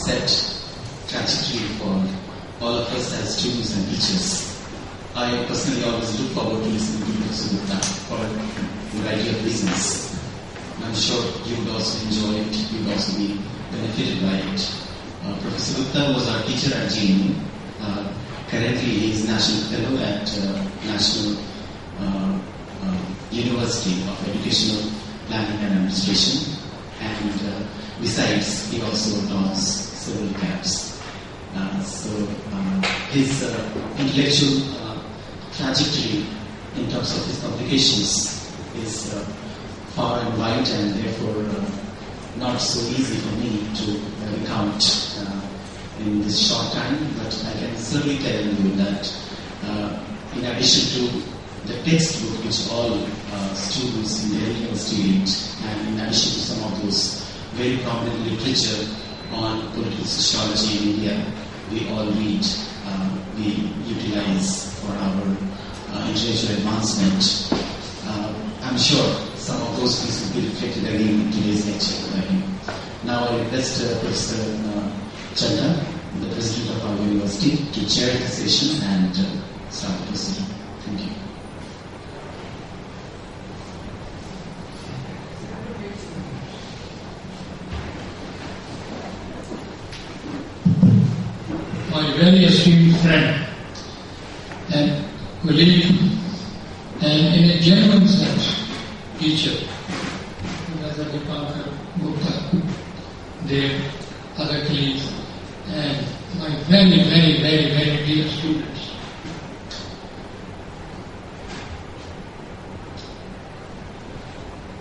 set trajectory for all of us as students and teachers. I personally always look forward to listening to Professor Gupta for a variety of reasons. I'm sure you would also enjoy it, you would also be benefited by it. Professor Gupta was our teacher at GNU. Currently, he is National Fellow at National University of Educational Planning and Administration. And besides, he also dons several caps. His intellectual trajectory in terms of his publications is far and wide, and therefore not so easy for me to recount in this short time, but I can certainly tell you that in addition to the textbook which all students in the university read, and in addition to some of those very prominent literature on political sociology in India, we all read, we utilize for our intellectual advancement. I'm sure some of those things will be reflected again in today's lecture by him. Now I request Professor Chanda, the President of our university, to chair the session and start the proceeding. Thank you. My very esteemed friend and colleague, and in a genuine sense, teacher, Professor Dipankar, Gupta, their other colleagues, and my very, very, very, very dear students.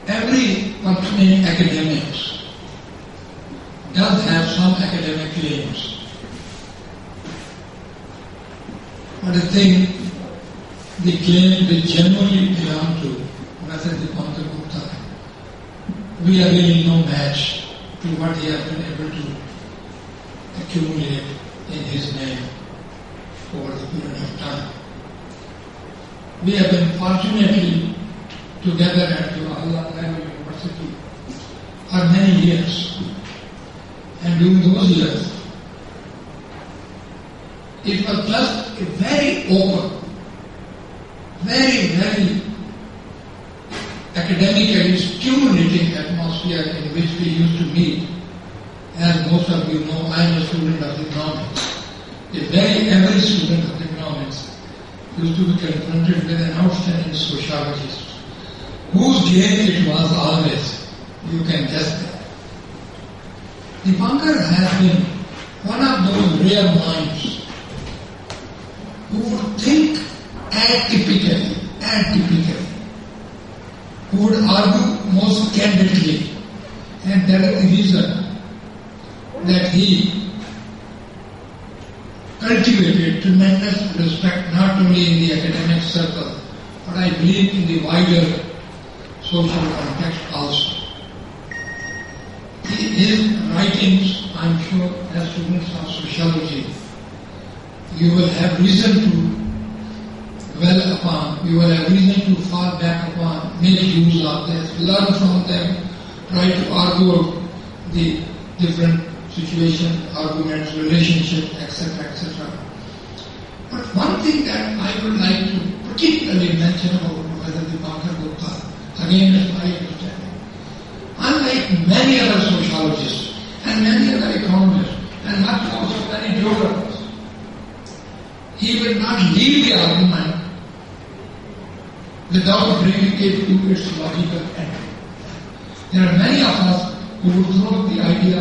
Every functioning academics does have some academic claims. But I think the claim they genuinely belong to Professor Dipankar Gupta, we are really no match to what he has been able to accumulate in his name over the period of time. We have been fortunately together at Jawaharlal University for many years, and during those years, it was just a very open, very, very academically stimulating atmosphere in which we used to meet. As most of you know, I am a student of economics. Every student of economics used to be confronted with an outstanding sociologist, whose game it was always. You can guess that. Dipankar has been one of those rare minds who would think atypically, who would argue most candidly, and that is the reason that he cultivated tremendous respect not only in the academic circle, but I believe in the wider social context also. His writings, I'm sure, as students of sociology, you will have reason to dwell upon, you will have reason to fall back upon, make use of this, learn from them, try to argue the different situations, arguments, relationships, etc., etc. But one thing that I would like to particularly mention about Professor Dipankar Gupta, again as my understanding, unlike many other sociologists and many other economists, and much also many geographers, he will not leave the argument without bringing it to its logical end. There are many of us who would throw the idea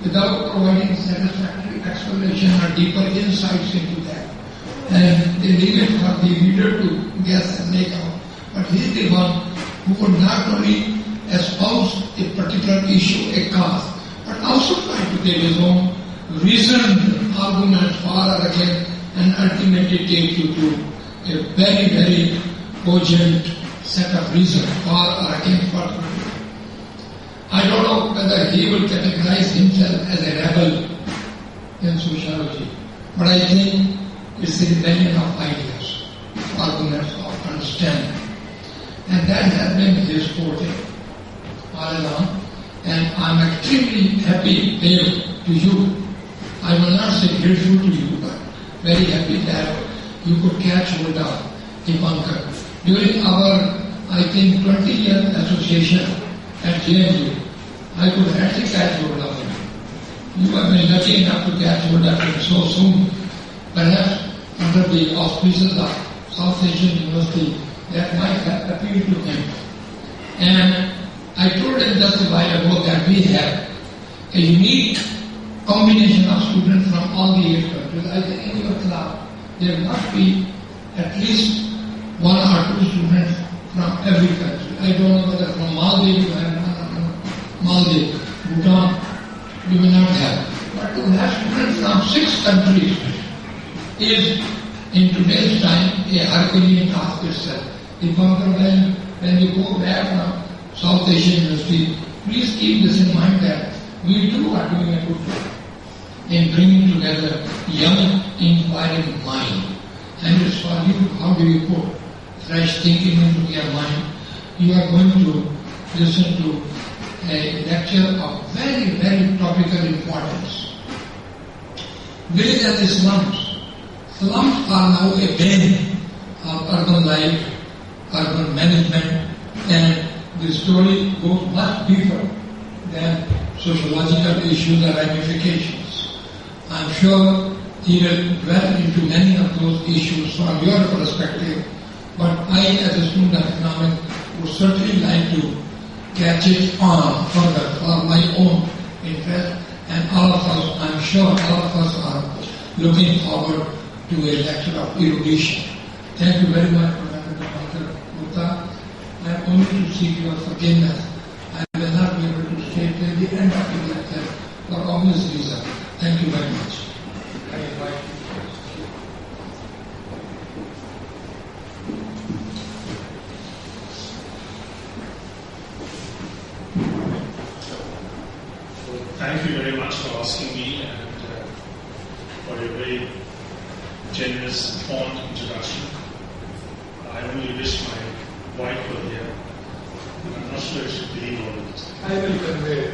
without providing satisfactory explanation or deeper insights into that. And they leave it for the reader to guess and make out. But he is the one who would not only espouse a particular issue, a cause, but also try to give his own reasoned arguments for or against, and ultimately take you to a very, very cogent set of reasons for or against what we do. I don't know whether he will categorize himself as a rebel in sociology, but I think it's a rebellion of ideas, arguments of understanding. And that has been his forte all along. And I'm extremely happy, Dave, to you, I will not say grateful to you, but very happy that you could catch hold of Dipankar. During our, I think, 20-year association at JNU, I could hardly catch hold of him. You have been lucky enough to catch hold of him so soon. Perhaps under the auspices of South Asian University, that might have appealed to him. And I told him just a while ago that we have a unique combination of students from all the 8 countries. I think in your club, there must be at least 1 or 2 students from every country. I don't know whether from Maldives you have Maldives, Bhutan, you may not have. But to have students from 6 countries is, in today's time, a Herculean task itself. Dipankar, when you go back from South Asian University, please keep this in mind that we too are doing a good job in bringing together young, inquiring mind. And it's for you, how do you put fresh thinking into your mind? You are going to listen to a lecture of very, very topical importance. Village and the slums. Slums are now a bane of urban life, urban management, and the story goes much deeper than sociological issues or ramifications. I'm sure he will dwell into many of those issues from your perspective, but I, as a student of economics, would certainly like to catch it on further for my own interest, and all of us, I'm sure all of us are looking forward to a lecture of erudition. Thank you very much, Dr. Gupta. I am only to seek your forgiveness. I will not be able to stay till the end of the lecture for obvious reasons. Thank you very much. I invite you. Thank you very much for asking me and for your very generous and fond introduction. I only wish my wife were here. I'm not sure if she believe all of it. I will convey it.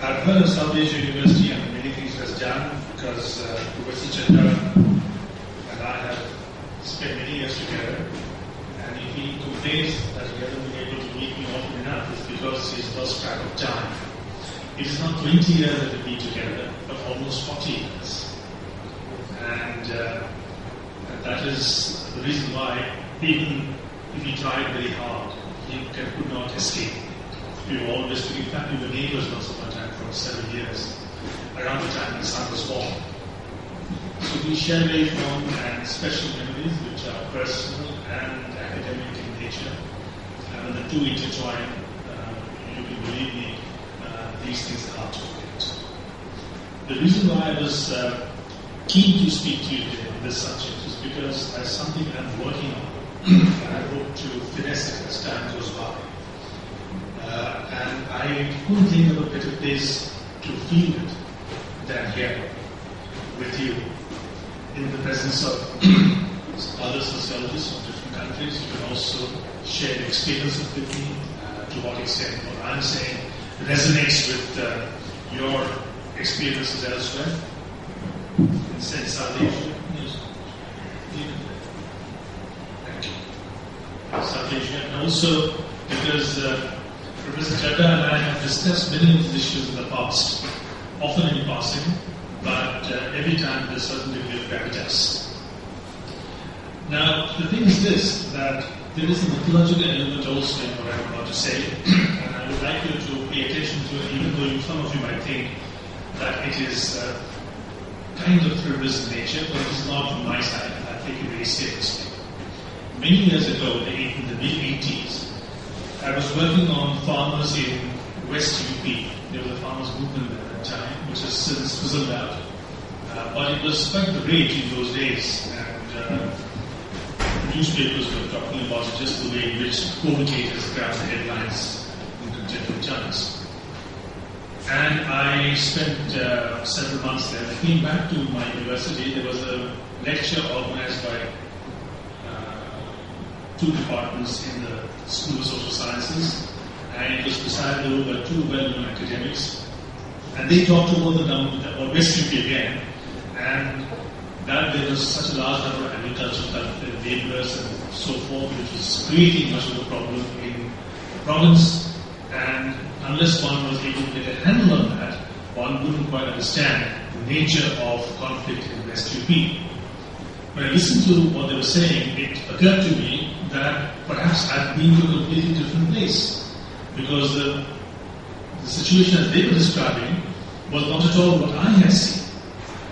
I've heard of South Asia University and many things it has done because Professor Chandra and I have spent many years together. And if he complains that he hasn't been able to meet me often enough, it's because he's lost track of time. It is not 20 years that we've been together, but almost 40 years. And that is the reason why, even if he tried very hard, he could not escape. We were always, in fact, we were neighbors once upon a time for several years, around the time my son was born. So we share very fond and special memories, which are personal and academic in nature. And when the two intertwine, you can believe me, these things are hard to forget. The reason why I was keen to speak to you today on this subject is because there's something I'm working on, and I hope to finesse it as time goes by. And I couldn't think of a better place to feel it than here, with you, in the presence of other sociologists from different countries. You can also share the experiences with me, to what extent what I'm saying resonates with your experiences elsewhere. In South Asia. Yes. Thank you. South Asia. And also because Professor Chadda and I have discussed many of these issues in the past, often in passing, but every time there's a certain degree of gravitas. Now, the thing is this, that there is a mythological element also in what I'm about to say, and I would like you to pay attention to it, even though some of you might think that it is kind of frivolous in nature, but it is not from my side. I take it very seriously. Many years ago, in the mid-80s, I was working on farmers in West UP. There was a farmers' movement at that time, which has since fizzled out. But it was quite the rage in those days, and newspapers were talking about it just the way in which co-locators grab the headlines in contemporary times. And I spent several months there. I came back to my university. There was a lecture organized by two departments in the School of Social Sciences, and it was presided over by two well-known academics, and they talked about the West UP again, and that there was such a large number of agricultural laborers and so forth, which was creating much of a problem in the province, and unless one was able to get a handle on that, one wouldn't quite understand the nature of conflict in West UP. When I listened to what they were saying, it occurred to me that perhaps I've been to a completely different place, because the situation that they were describing was not at all what I had seen.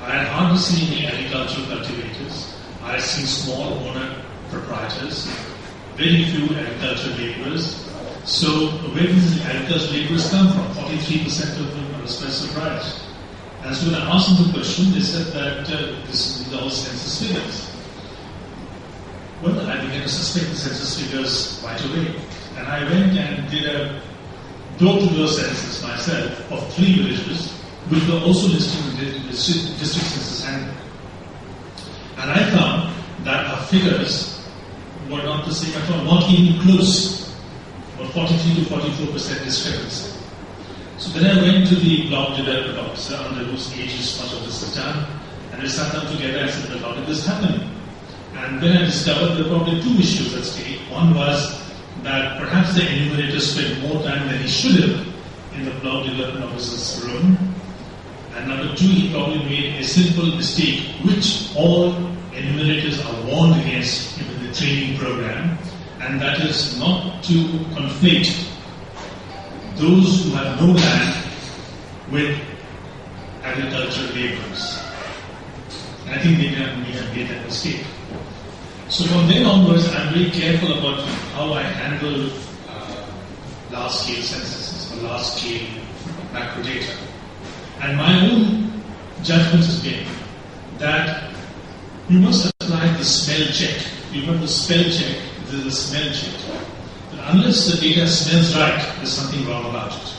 I had hardly seen any agricultural cultivators. I had seen small owner proprietors, very few agricultural laborers. So where did these agricultural laborers come from? 43% of them are surprised. And so when I asked them the question, they said that these are all census figures. Well, I began to suspect the census figures right away. And I went and did a door-to-door census myself of 3 villages, which were also listed in the district census handbook. And I found that our figures were not the same at all, not even close, but 43 to 44% discrepancy. So then I went to the block development officer, under whose aegis much of this is done, and we sat down together and said, well, how did this happen? And then I discovered there were probably 2 issues at stake. One was that perhaps the enumerator spent more time than he should have in the block development officer's room. And number 2, he probably made a simple mistake, which all enumerators are warned against in the training program, and that is not to conflate those who have no land with agricultural laborers. And I think they may have made that mistake. So from then onwards, I'm very careful about how I handle large-scale censuses or large-scale macro data. And my own judgment has been that you must apply the smell check. You remember the spell check, there's a smell check. But unless the data smells right, there's something wrong about it.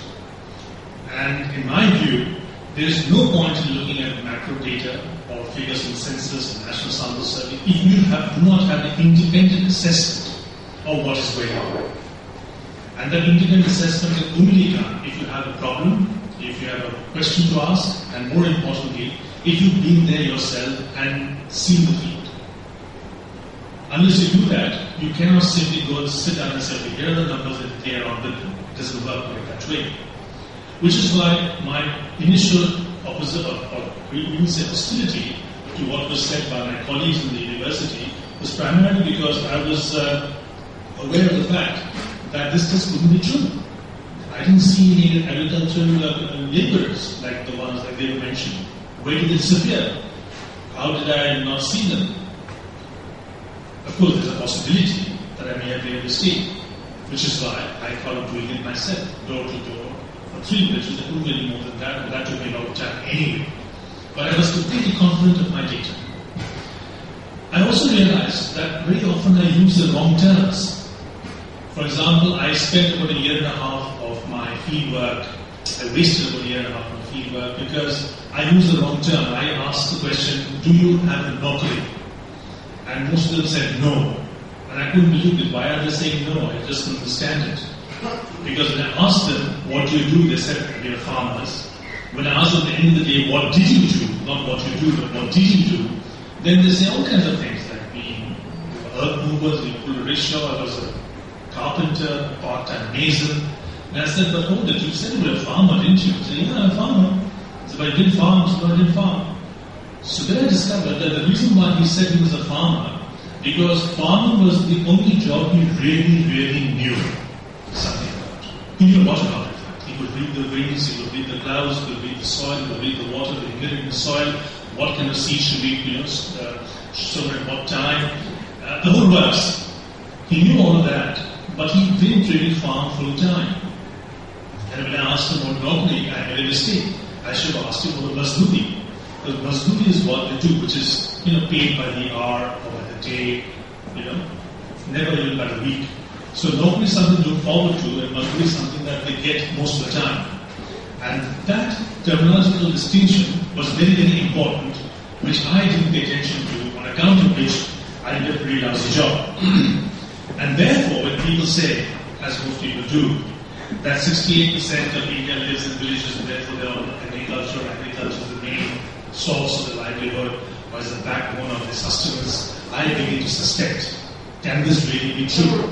And in my view, there is no point in looking at macro data or figures in census and national sample survey if you do not have an independent assessment of what is going on. And that independent assessment can only be done if you have a problem, if you have a question to ask, and more importantly, if you've been there yourself and seen the field. Unless you do that, you cannot simply go and sit down and say, okay, here are the numbers that they are on the bill. It doesn't work like that way. Which is why my initial opposite, or even say hostility to what was said by my colleagues in the university was primarily because I was aware of the fact that this just couldn't be true. I didn't see any agricultural laborers like the ones that they were mentioned. Where did they disappear? How did I not see them? Of course, there's a possibility that I may have made a mistake, which is why I thought of doing it myself, door to door, for 3 villages. I couldn't do any more than that, and that took me a lot of time anyway. But I was completely confident of my data. I also realized that very often I use the wrong terms. For example, I spent about 1.5 years of my field work. I wasted about 1.5 years of my field work because I used the wrong term. I asked the question, do you have a nokri? And most of them said no. And I couldn't believe it. Why are they saying no? I just couldn't understand it. Because when I asked them, what do you do? They said, we are farmers. When I asked them at the end of the day, what did you do? Not what you do, but what did you do? Then they say all kinds of things, like being earth movers, we pulled a rickshaw, I was a carpenter, a part-time mason. And I said, but hold it, you said you were a farmer, didn't you? I said, yeah, I'm a farmer. I said, but I didn't farm, so I didn't farm. So then I discovered that the reason why he said he was a farmer, because farming was the only job he really knew something about. He knew a lot about it. He could read the winds, he could read the clouds, he could read the soil, he could read the water, the humidity in the soil, what kind of seed should be sown at what time, the whole works. He knew all of that, but he didn't really farm full time. And when I asked him about nokri, I made a mistake. I should have asked him about mazdoori. Because mazdoori is what they do, which is paid by the hour or by the day, never even by the week. So nokri is something to look forward to, and mazdoori is something that they get most of the time. And that terminological distinction was very important, which I didn't pay attention to, on account of which I did a pretty lousy job. And therefore, when people say, as most people do, that 68% of India lives in villages and therefore they're on agriculture. Agriculture is the main source of the livelihood or is the backbone of their sustenance. I begin to suspect, can this really be true?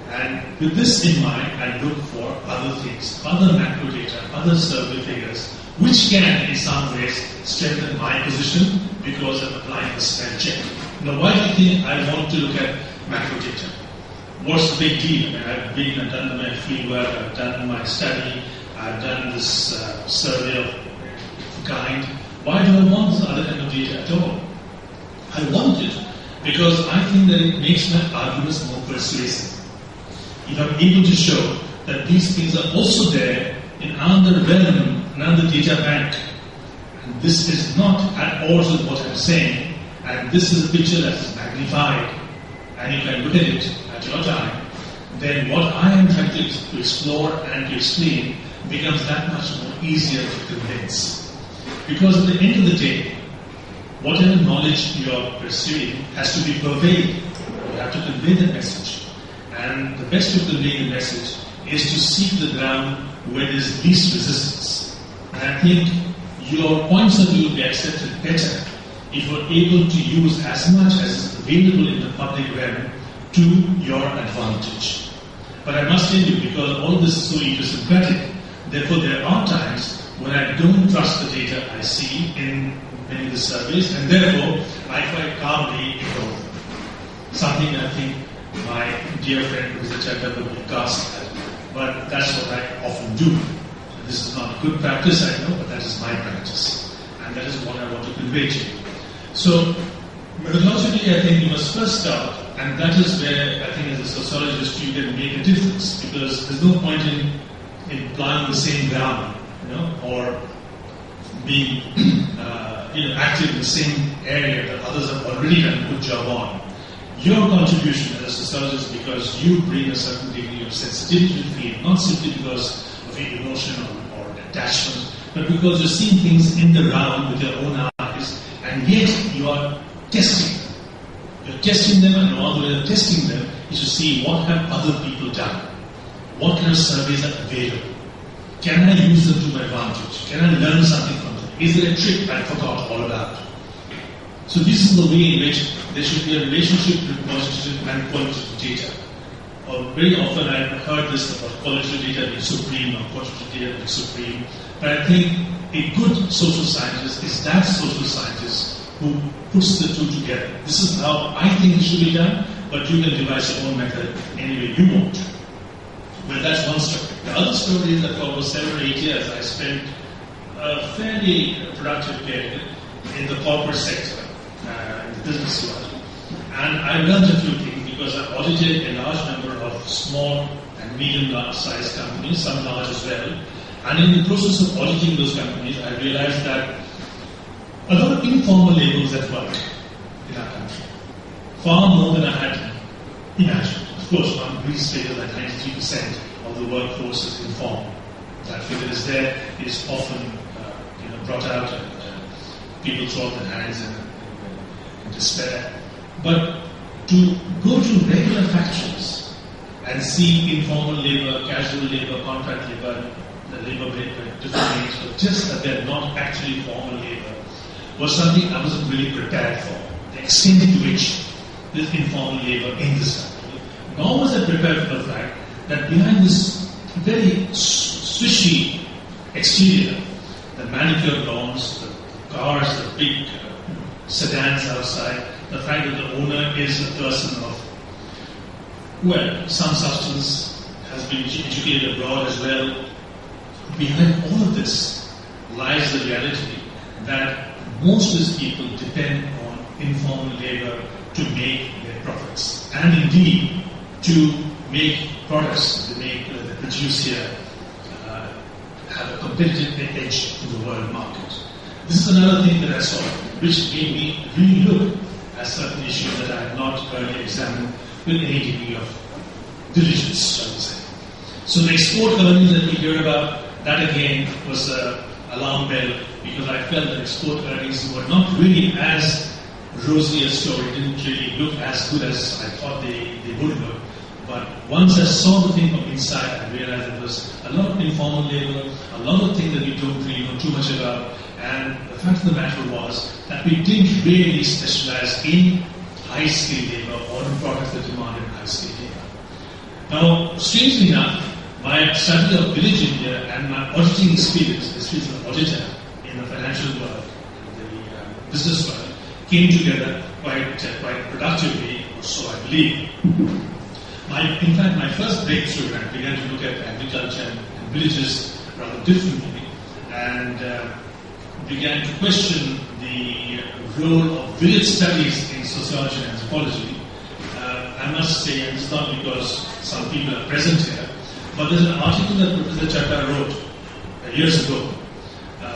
And with this in mind, I look for other things, other macro data, other survey figures, which can in some ways strengthen my position because I'm applying the spell check. Now, why do you think I want to look at macro data? What's the big deal? I mean, I've done my fieldwork, I've done my study, I've done this survey of kind. Why do I want this other kind of data at all? I want it because I think that it makes my arguments more persuasive. If I'm able to show that these things are also there in another realm, another data bank, and this is not at odds with what I'm saying, and this is a picture that is magnified, and you can look at it at your time, then what I am trying to explore and to explain becomes that much more easier to convince. Because at the end of the day, whatever knowledge you are pursuing has to be pervaded. You have to convey the message. And the best way to convey the message is to seek the ground where there is least resistance. And I think your points of view will be accepted better if you're able to use as much as is available in the public realm to your advantage. But I must tell you, because all this is so idiosyncratic, therefore there are times when I don't trust the data I see in many of the surveys, and therefore I quite calmly ignore them. Something I think my dear friend Professor Chadha would be cast at, but that's what I often do. This is not good practice, I know, but that is my practice, and that is what I want to convey to you. So, methodologically, I think you must first start, and that is where I think as a sociologist you can make a difference, because there's no point in applying the same ground, or being active in the same area that others have already done a good job on. Your contribution as a sociologist, because you bring a certain degree of sensitivity to the field, not simply because of your emotion or attachment, but because you're seeing things in the round with your own eyes, and yet you are testing them. You're testing them, and all the way of testing them is to see what have other people done. What kind of surveys are available? Can I use them to my advantage? Can I learn something from them? Is there a trick I forgot all about? So this is the way in which there should be a relationship between quantitative and qualitative data. Very often I've heard this about qualitative data being supreme or quantitative data being supreme, but I think a good social scientist is that social scientist who puts the two together. This is how I think it should be done, but you can devise your own method any way you want. Well, that's one story. The other story is that for over 7 or 8 years I spent a fairly productive period in the corporate sector, in the business world. And I learned a few things because I audited a large number of small and medium-sized companies, some large as well. And in the process of auditing those companies, I realized that a lot of informal labor was at work in our country, far more than I had imagined. Of course, one reads figure that 93% of the workforce is informal. That figure is there, it is often brought out, and people throw up their hands in despair. But to go to regular factories and see informal labor, casual labor, contract labor, the labor break by different names, but just that they're not actually formal labor, was something I wasn't really prepared for. The extent to which there's informal labor in this country. Nor was I prepared for the fact that behind this very swishy exterior, the manicured lawns, the cars, the big sedans outside, the fact that the owner is a person of, some substance, has been educated abroad as well. Behind all of this lies the reality that most of these people depend on informal labor to make their profits, and indeed to make products they produce here have a competitive edge in the world market. This is another thing that I saw, which made me really look at certain issues that I had not earlier examined with any degree of diligence, shall we say. So the export earnings that we hear about, that again was an alarm bell, because I felt that export earnings were not really as rosy a story, didn't really look as good as I thought they would look. But once I saw the thing from inside, I realized there was a lot of informal labor, a lot of things that we don't really know too much about. And the fact of the matter was that we didn't really specialize in high-skilled labor or in products that demanded high-skilled labor. Now, strangely enough, my study of village India and my auditing experience as an auditor in the financial world, the business world, came together quite productively, or so I believe. In fact, my first breakthrough, I began to look at agriculture and villages rather differently, and began to question the role of village studies in sociology and anthropology. I must say, and it's not because some people are present here, but there's an article that Professor Chadha wrote years ago,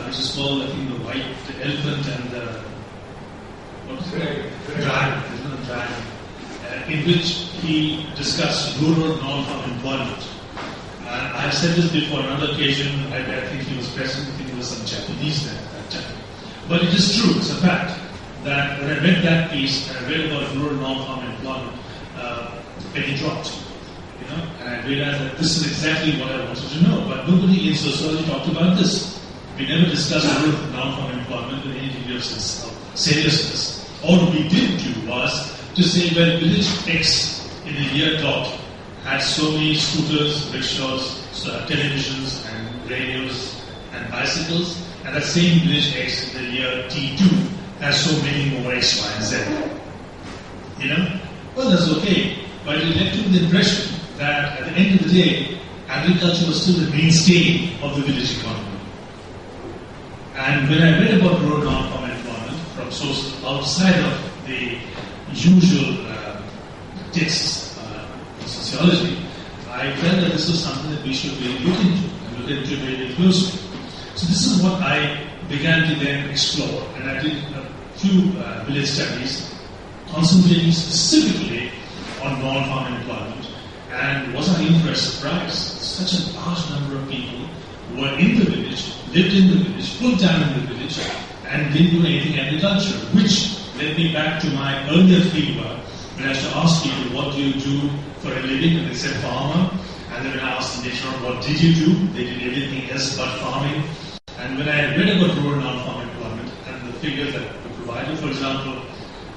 which is called, I think, the elephant and the dragon, in which he discussed rural non-farm employment. I have said this before on another occasion. I think he was present. I think it was some Japanese there at that time. But it is true. It's a fact that when I read that piece and I read about rural non-farm employment, the penny dropped. And I realized that this is exactly what I wanted to know. But nobody in sociology talked about this. We never discussed rural non-farm employment with any degree of seriousness. All we did do was to say, well, village X in the year dot had so many scooters, rickshaws, televisions, and radios and bicycles, and that same village X in the year T2 has so many more X, Y, and Z. Well, that's okay, but it led to the impression that at the end of the day, agriculture was still the mainstay of the village economy. And when I read about rural non-farm employment from sources outside of the usual texts in sociology, I felt that this was something that we should really look into and look into very, very closely. So this is what I began to then explore, and I did a few village studies concentrating specifically on non-farm employment. And was I in for a surprise? Such a large number of people were in the village, lived in the village, full time in the village, and didn't do anything agriculture, which led me back to my earlier fieldwork when I used to ask people, what do you do for a living? And they said farmer. And then when I asked them later on, what did you do? They did everything else but farming. And when I read about rural non-farm employment and the figures that were provided, for example,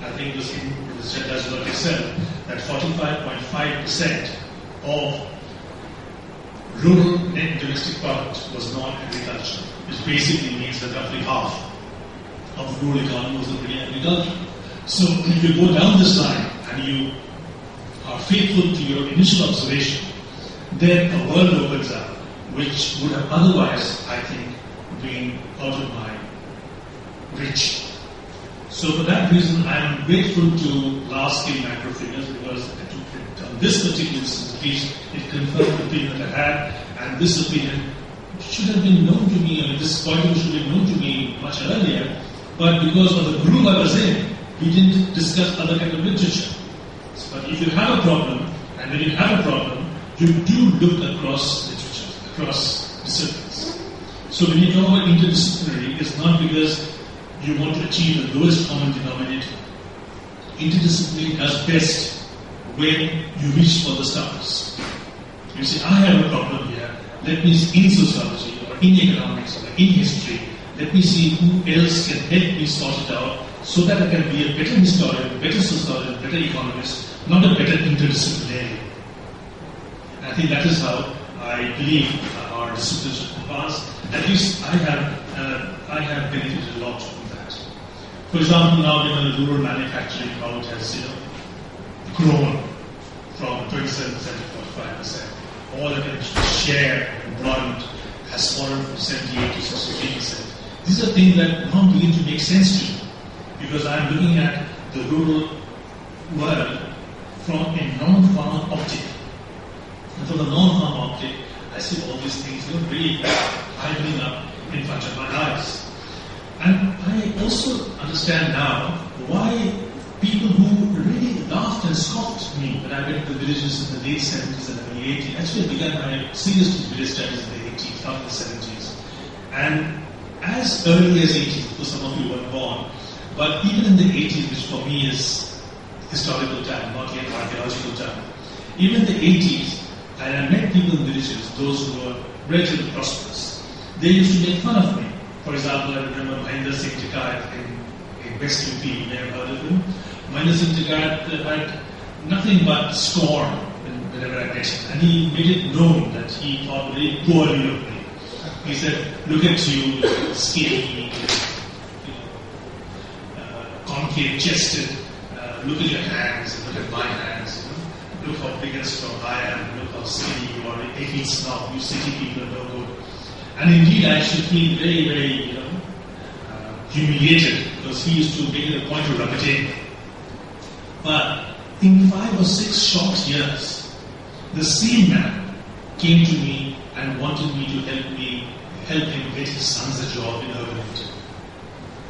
I think it was in the Chadha's work itself, that 45.5% of rural net domestic product was non-agriculture, which basically means that roughly half of the rural economy was already agriculture. So if you go down this line and you are faithful to your initial observation, then a world opens up which would have otherwise, I think, been out of my reach. So for that reason, I am grateful to large-scale macro figures because on this particular instance, at least, it confirmed the opinion that I had, and this opinion should have been known to me, this point of view should have been known to me much earlier, but because of the groove I was in, we didn't discuss other kind of literature. But if you have a problem, and when you have a problem, you do look across literature, across disciplines. So when you talk about interdisciplinary, it's not because you want to achieve the lowest common denominator. Interdisciplinary does best when you reach for the stars. You say, I have a problem here, let me see in sociology, or in economics, or in history, let me see who else can help me sort it out so that I can be a better historian, better sociologist, better economist, not a better interdisciplinary. And I think that is how I believe our disciplines should advance. At least I have benefited a lot from that. For example, now the rural manufacturing count has grown from 27% to 45%. All the share of employment has fallen from 78 to 63%. These are things that now begin to make sense to me because I am looking at the rural world from a non-farm optic. And from the non-farm optic, I see all these things really piling up in front of my eyes. And I also understand now why people who really laughed and scoffed at me when I went to the villages in the late 70s and early 80s. Actually, I began my serious village studies in the 80s, not the 70s. And as early as 80s, because some of you weren't born, but even in the 80s, which for me is historical time, not yet archaeological time, Even in the 80s, and I met people in villages, those who were relatively prosperous. They used to make fun of me. For example, I remember Mahendra Singh Tikait in West UP, you may have heard of him. Mahendra Singh Tikait had nothing but scorn whenever I met him. And he made it known that he thought very poorly of me. He said, look at you, skinny, concave-chested, look at your hands, look at my hands, look how big and strong I am, look how skinny you are, 8 feet snob, you city people are no good. And indeed, I should feel very, very, humiliated, because he used to make it a point to rub it in. But in 5 or 6 short years, the same man came to me and wanted me to help him get his sons a job in Urbanization.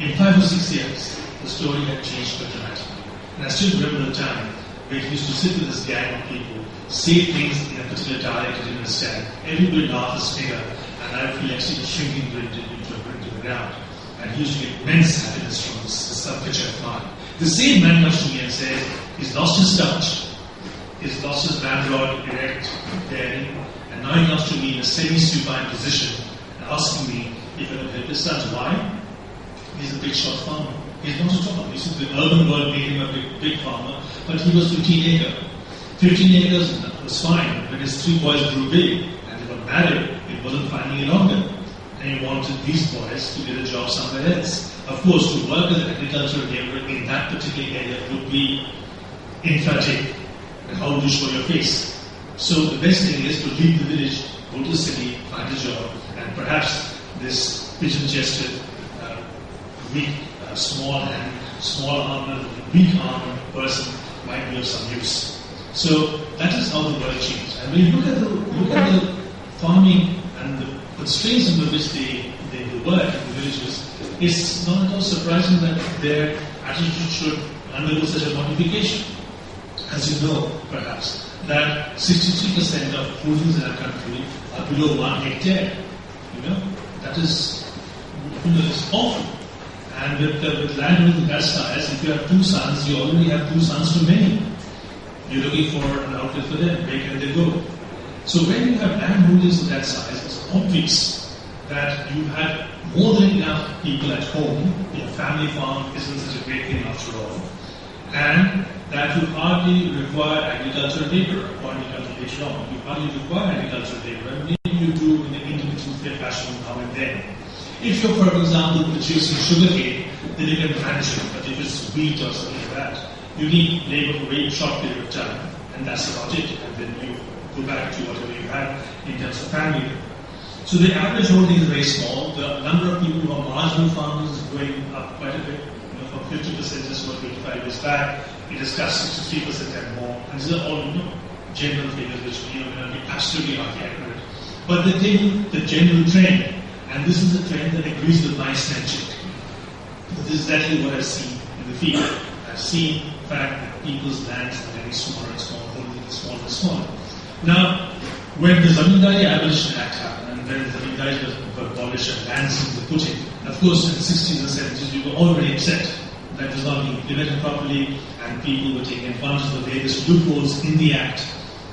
In 5 or 6 years, the story had changed quite dramatically. And I still remember the time where he used to sit with this gang of people, say things in a particular dialect I didn't understand. Everybody laughed his finger, and I feel actually shrinking into the ground. And he used to get immense happiness from this picture of mine. The same man comes to me and says, he's lost his touch, he's lost his ramrod, erect, bearing, and now he comes to me in a semi-supine position and asking me if I can help his sons. Why? He's a big shot farmer. He's not at all. He said the urban world made him a big farmer, but he was 15 acre. 15 acres was fine. When his 3 boys grew big and they got married, it wasn't fine any longer. And he wanted these boys to get a job somewhere else. Of course, to work as an agricultural labourer in that particular area would be infertile. And how would you show your face? So the best thing is to leave the village, go to the city, find a job, and perhaps this pigeon-chested, weak, small-armed, weak-armed person might be of some use. So that is how the world changed. And when you look at the farming and the constraints under which they work in the villages, it's not at all surprising that their attitude should undergo such a modification. As you know, perhaps, that 63% of holdings in our country are below 1 hectare. That is, it's awful. And with land with that size, if you have 2 sons, you already have 2 sons too many. You're looking for an outlet for them. Where can they go? So when you have land holdings of that size, it's obvious that you have more than enough people at home. Your family farm isn't such a great thing after all. And that you hardly require agricultural labor, according to later on. You hardly require agricultural labor. Maybe you do in an intermittent fashion now and then. If you're, for example, producing sugarcane, then you can manage it. But if it's wheat or something like that, you need labor for a very short period of time, and that's about it. And then you go back to whatever you had in terms of family. So the average holding is very small. The number of people who are marginal farmers is going up quite a bit. From 50% just about 25 years back, it has touched 63% and more. And these are all general figures which may not be absolutely accurate. But they tell you the general trend. And this is a trend that agrees with my snatching. This is exactly what I've seen in the field. I've seen, in fact, that people's lands are getting smaller and smaller, holding smaller and smaller. Now, when the Zamindari Abolition Act happened, and when the Zamindari was abolished and lands were put in, of course, in the 60s and 70s, we were already upset. That was not being implemented properly, and people were taking advantage of the various loopholes in the Act,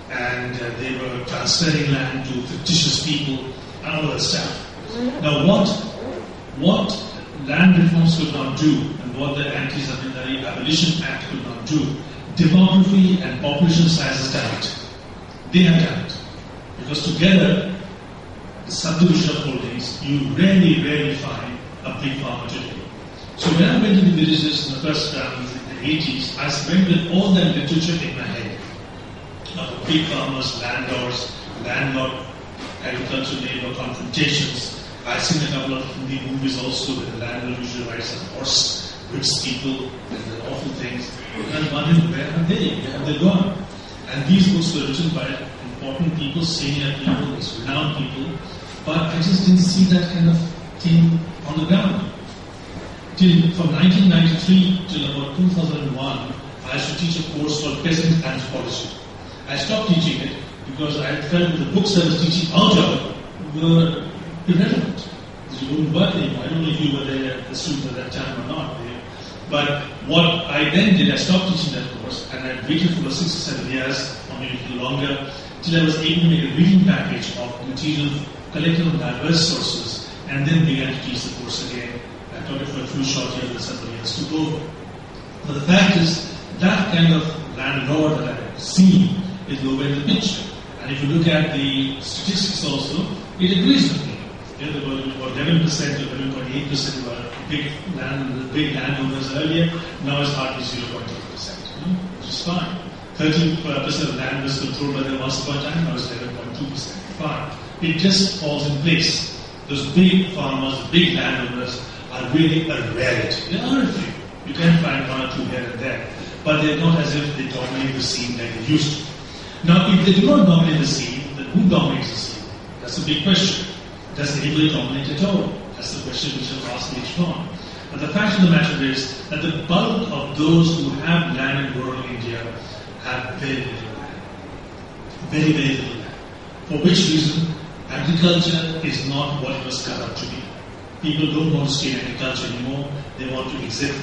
and they were transferring land to fictitious people, and all that stuff. Now, what land reforms could not do, and what the Anti-Zamindari Abolition Act could not do, demography and population size has done it. They have done it. Because together, the subdivision of holdings, you rarely find a big farmer today. So when I went to the villages in the first round in the 80s, I went with all that literature in my head. Of big farmers, landlords, landlord, agricultural labor confrontations. I've seen a couple of Hindi movies also where the landlord usually rides on horse, whips people, and the awful things. And I'm wondering, where are they? Where have they gone? And these books were written by important people, senior people, renowned people, but I just didn't see that kind of thing on the ground. From 1993 till about 2001, I used to teach a course called Peasant Anthropology. I stopped teaching it because I felt that the books I was teaching out of were irrelevant. You wouldn't work anymore. I don't know if you were there, a student at that time or not. But what I then did, I stopped teaching that course and I I waited for 6 or 7 years, or maybe a little longer, till I was able to make a reading package of material collected from diverse sources, and then began to teach the course again. I taught it for a few short years and several years to go. But the fact is, that kind of landlord that I have seen is nowhere in the picture. And if you look at the statistics also, it agrees with me. There were about 11% or 11.8% were big landowners earlier, now it's hardly 0.8%, which is fine. 13% of land was controlled by them once upon a time, now it's 11.2%. Fine. It just falls in place. Those big farmers, big landowners are really a rarity. There are a few. You can find one or two here and there. But they're not as if they dominate the scene like they used to. Now, if they do not dominate the scene, then who dominates the scene? That's a big question. Does anybody dominate at all? That's the question which I've asked later on. But the fact of the matter is that the bulk of those who have land in rural India have very little land. Very, very little land. For which reason, agriculture is not what it was cut up to be. People don't want to stay in agriculture anymore. They want to exit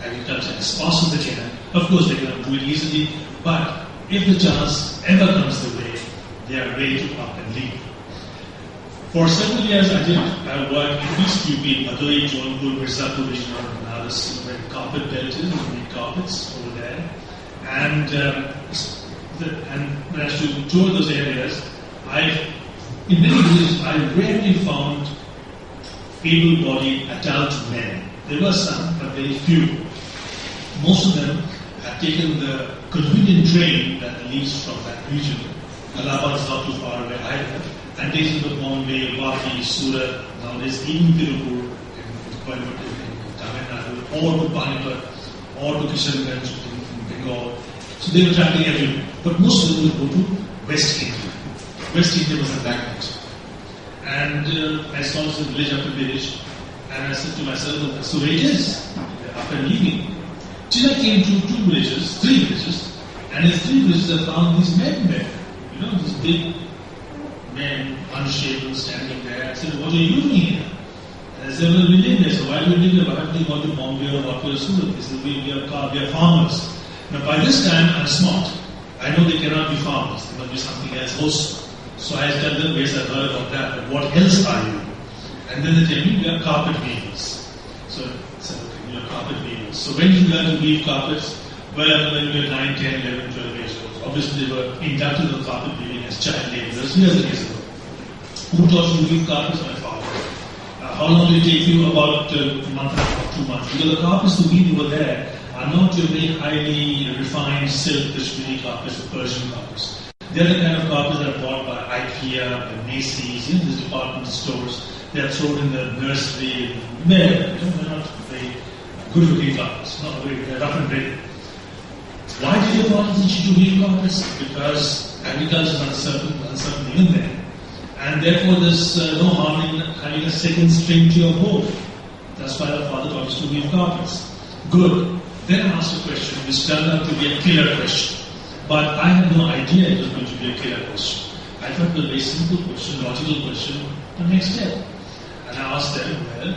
agriculture as fast as they can. Of course, they cannot do it easily, but if the chance ever comes their way, they are ready to up and leave. For several years, I did work in East UP, Bhadoi, Jaunpur, Mirzapur region of Banaras, where carpet belt is, we made carpets over there. And when I used to tour those areas, in many villages, I rarely found able-bodied adult men. There were some, but very few. Most of them had taken the convenient train that leaves from that region. Allahabad is not too far away either. And taken to Bombay, Vapi, Surat, nowadays even Tirupur, in Coimbatore, in Tamil Nadu, or to Panipat, or to Kishanganj in Bengal. So they were traveling everywhere. But most of them would go to West India. West India was a magnet. And I saw this village after village, and I said to myself, that's the way it is. After leaving. Till I came to three villages, and in 3 villages I found these men there. These big men, unshaven, standing there. I said, what are you doing here? And I said, well, we live there. So why do we live there? Why haven't we gone to Bombay or Vapi or Surat? They said, we are farmers. Now by this time, I'm smart. I know they cannot be farmers. There must be something else also. So I tell them, yes, I've heard about that, but what else are you? And then they tell me, we are carpet weavers. So I said, okay, we are carpet weavers. So when did you learn to weave carpets? Well, when we were 9, 10, 11, 12 years old. Obviously, they were inducted in carpet weaving as child laborers years and years ago. Who taught you to weave carpets? My father. How long did it take you? About a month and a half, 2 months. Because the carpets to weave over there are not your very highly refined silk, Kashmiri carpets or Persian carpets. They are the kind of carpets that are bought by IKEA, by Macy's, these department stores. They are thrown in the nursery. They're not very good-looking carpets. They're rough and ready. Why did your father teach you to weave carpets? Because agriculture is uncertain even then. And therefore there's no harm in having a second string to your bow. That's why our father taught us to weave carpets. Good. Then I asked a question which turned out to be a killer question. But I had no idea it was going to be a killer question. I thought it was a very simple question, logical question, the next step. And I asked them, well,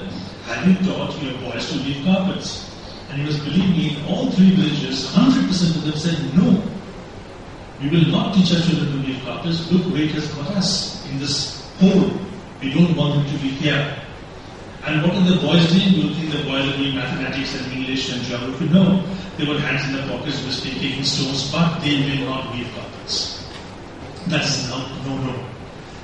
have you taught your boys to weave carpets? And you must believe me, in all 3 villages, 100% of them said, no. We will not teach our children to weave carpets. Look where it has got us, in this hole. We don't want them to be here. And what are the boys doing? Do you think the boys are doing mathematics and English and geography? No. They were hands in their pockets, taking stones, but they will not weave carpets. That's no.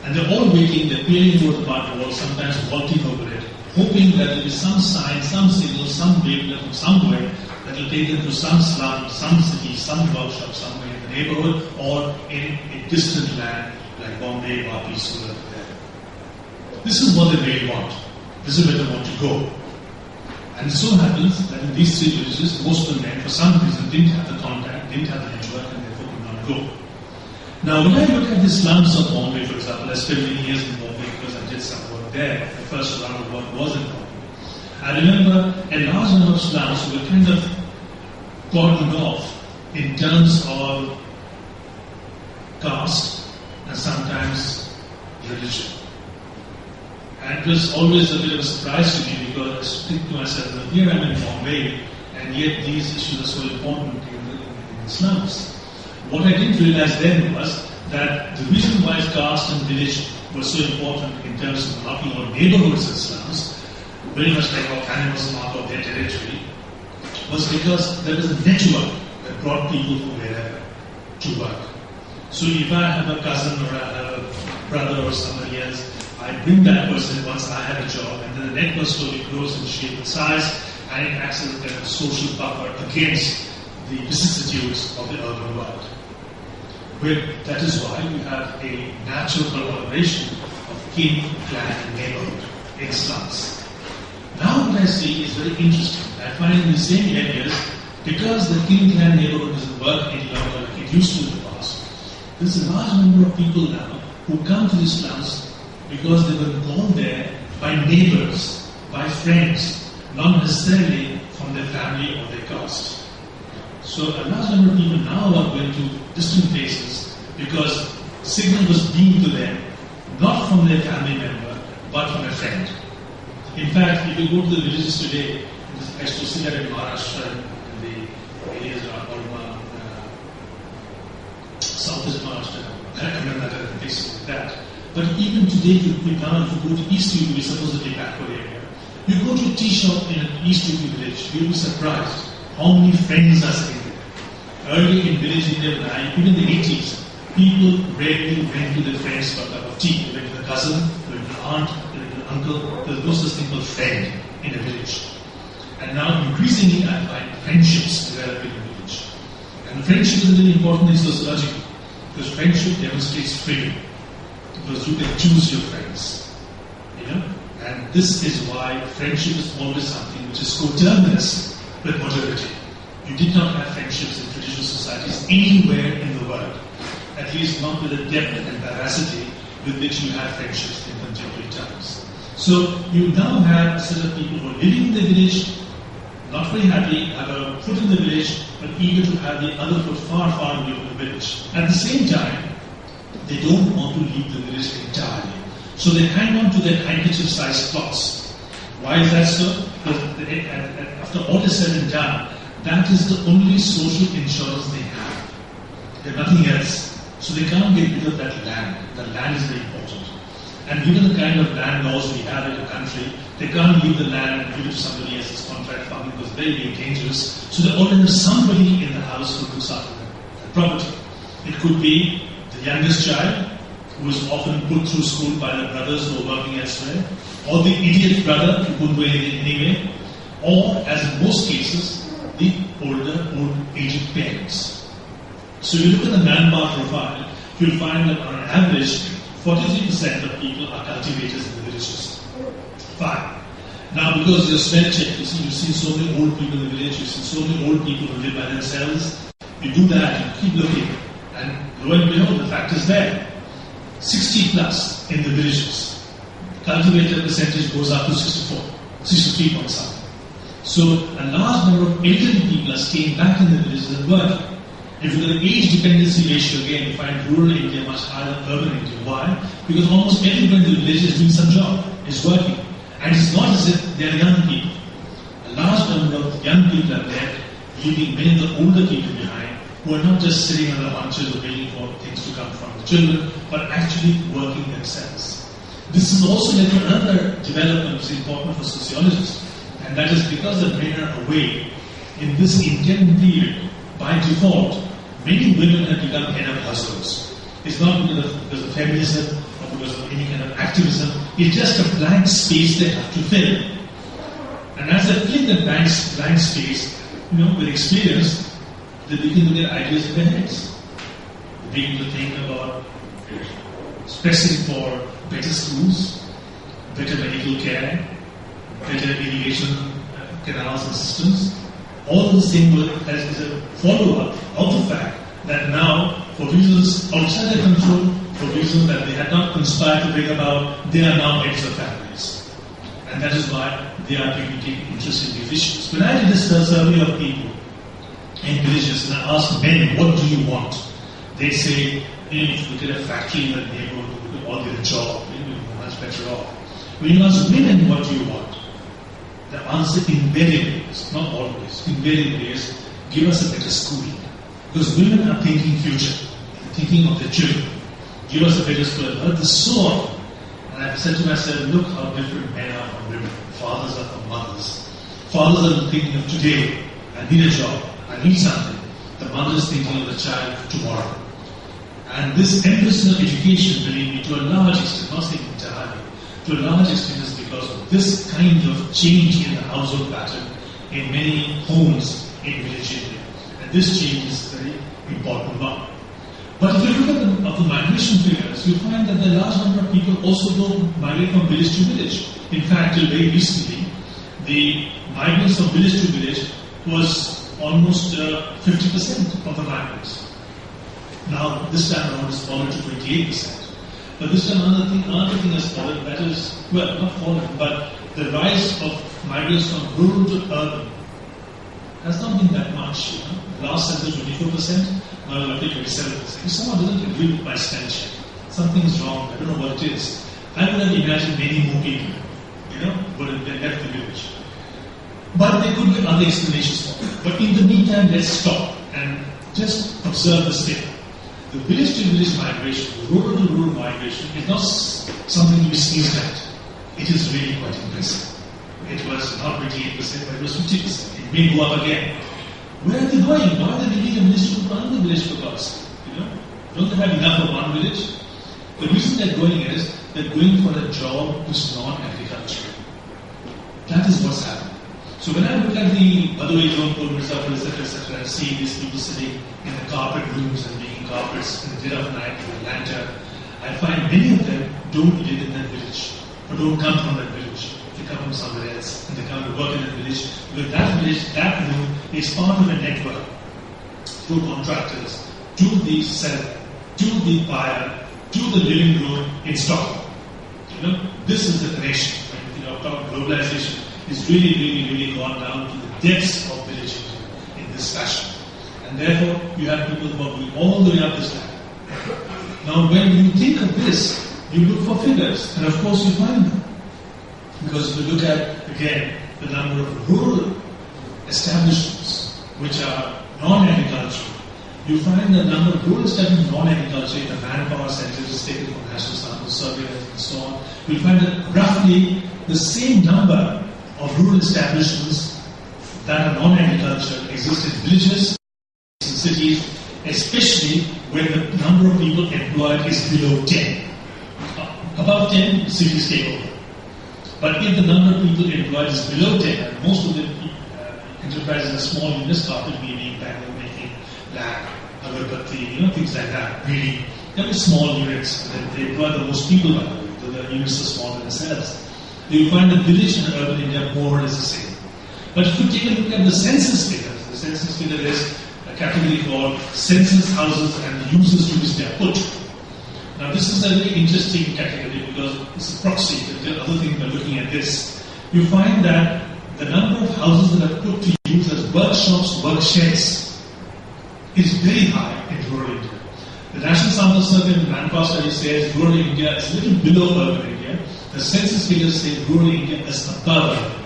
And they're all waiting, they're peering over the bark wall, sometimes walking over it, hoping that there will be some sign, some signal, some wavelet from somewhere that will take them to some slum, some city, some workshop somewhere in the neighborhood or in a distant land like Bombay, Vapi, Surat. This is what they really want. This is where they want to go. And it so happens that in these 3 villages, most of the men, for some reason, didn't have the contact, didn't have the network, and therefore could not go. Now, when I look at the slums of Bombay, for example, I spent many years in Bombay because I did some work there. The first round of work was in Bombay. I remember a large number of slums were kind of cordoned off in terms of caste and sometimes religion. And it was always a bit of a surprise to me because I think to myself, well, here I'm in Bombay, and yet these issues are so important in in slums. What I didn't realize then was that the reason why caste and village were so important in terms of marking out neighborhoods and slums, very much like how animals mark out their territory, was because there was a network that brought people from wherever to work. So if I have a cousin or I have a brother or somebody else, I bring that person once I have a job, and then the network slowly grows in shape and size, and it acts as a kind of social buffer against the vicissitudes of the urban world. That is why we have a natural collaboration of kin, clan, and neighborhood in slums. Now what I see is very interesting. I find in the same areas, because the kin, clan, neighborhood doesn't work any longer like it used to in the past, there's a large number of people now who come to the slums because they were born there by neighbors, by friends, not necessarily from their family or their caste. So a large number of people now are going to distant places because signal was beamed to them, not from their family member, but from a friend. In fact, if you go to the villages today, I used to see that in Maharashtra, in the areas around Urbanization, southeast Maharashtra, Karnataka, and places like that. But even today, if you go to East UP, supposedly backward area, you go to a tea shop in an East UP village, you'll be surprised how many friends are sitting there. Early in village India, even in the 80s, people rarely went to their friends for a cup of tea. They went to the cousin, they went to the aunt, they went to the uncle. There was no such thing called friend in a village. And now increasingly I find friendships developing in the village. And friendship is really important in sociology because friendship demonstrates freedom. Because you can choose your friends. And this is why friendship is always something which is coterminous with modernity. You did not have friendships in traditional societies anywhere in the world, at least not with the depth and veracity with which you have friendships in contemporary times. So you now have a set of people who are living in the village, not very happy, have a foot in the village, but eager to have the other foot far, far away from the village. At the same time, they don't want to leave the village entirely. So they hang on to their handkerchief-sized plots. Why is that so? Because after all is said and done, that is the only social insurance they have. There's nothing else. So they can't get rid of that land. The land is very important. And given the kind of land laws we have in the country, they can't leave the land and give it to somebody else's contract farming because it's very, very dangerous. So they already have somebody in the house who looks after the property. It could be the youngest child, who is often put through school by the brothers who are working elsewhere, or the idiot brother who couldn't do anything anyway, or, as in most cases, the old aged parents. So you look at the manpower profile, you'll find that on average, 43% of people are cultivators in the villages. Fine. Now, because you're spell check, you've seen so many old people in the village, you've seen so many old people who live by themselves, you do that, you keep looking, and lo and behold, the fact is there. 60 plus in the villages. Cultivator percentage goes up to 63 point something. So a large number of elderly people are staying back in the villages and working. If you look at the age dependency ratio again, you find rural India much higher than urban India. Why? Because almost everybody in the village is doing some job, is working. And it's not as if they are young people. A large number of young people are there, leaving many of the older people behind, who are not just sitting on the bunches or waiting for things to come from the children, but actually working themselves. This is also led to another development which is important for sociologists, and that is because of men are away in this interim period, by default, many women have become head of households. It's not because of feminism or because of any kind of activism, it's just a blank space they have to fill. And as they fill that blank space, with experience, they begin to get ideas in their heads. They begin to think about pressing for better schools, better medical care, better irrigation canals and systems. All the same as a follow-up of the fact that now, for reasons outside their control, for reasons that they had not conspired to bring about, they are now heads of families. And that is why they are beginning to take interest in these issues. When I did this survey of people in villages and I asked men, what do you want? They say, if you get a factory in the neighborhood, you could all get a job, you'll be much better off. When you ask women, what do you want? The answer invariably is, not always, invariably is, give us a better schooling. Because women are thinking future, thinking of their children. Give us a better school. I've heard this so often. And I've said to myself, look how different men are from women. Fathers are from mothers. Fathers are thinking of today. I need a job. I need something. The mother is thinking of the child tomorrow. And this emphasis on education, believe me, to a large extent, not saying entirely, to a large extent is because of this kind of change in the household pattern in many homes in village India. And this change is a very important one. But if you look at the migration figures, you find that the large number of people also don't migrate from village to village. In fact, till very recently, the migrants from village to village was almost 50% of the migrants. Now, this time around it's fallen to 28%. But this time another thing has fallen, that is, well, not fallen, but the rise of migrants from rural to urban has not been that much. The last census 24%, now roughly 27%. If someone doesn't agree with my spell check, something is wrong, I don't know what it is. I would have imagined many more people, would have left the village. But there could be other explanations for it. But in the meantime, let's stop and just observe the state. The village-to-village migration, the rural-to-rural migration is not something to be sneezed at. It is really quite impressive. It was not 28%, but it was 50%. It may go up again. Where are they going? Why are they leaving a village to go to another village for God's? Don't they have enough of one village? The reason they're going is they're going for a job which is non-agricultural. That is what's happening. So when I look at the Badawai, etc., and see these people sitting in the carpet rooms and making carpets in the dead of night with a lantern, I find many of them don't live in that village, or don't come from that village. They come from somewhere else, and they come to work in that village, because that village, that room, is part of a network through contractors, to the cellar, to the buyer, to the living room in Stockholm. This is the connection. About globalization is really gone down to the depths of village in this fashion. And therefore, you have people who are going all the way up this ladder. Now, when you think of this, you look for figures, and of course you find them. Because if you look at, again, the number of rural establishments which are non-agricultural, you find the number of rural establishments non-agricultural in the manpower centers taken from National Sample Survey and so on. You'll find that roughly the same number of rural establishments that are non-agricultural exist in villages, in cities, especially when the number of people employed is below 10. Above 10, cities take over. But if the number of people employed is below 10, and most of the enterprises are small units, carpet weaving, panel making, lab, agarbatti, things like that, really, they're small units. They employ the most people, by the way, so the units are small in themselves. You find that village and urban India more or less the same. But if you take a look at the census figures, the census figure is a category called census houses and the uses to which they are put. Now this is a very interesting category because it's a proxy. The other thing we're looking at this. You find that the number of houses that are put to use as workshops, work sheds is very high in rural India. The National Sample Survey and Manpower Study says rural India is a little below urban India. The census figures say rural India is above urban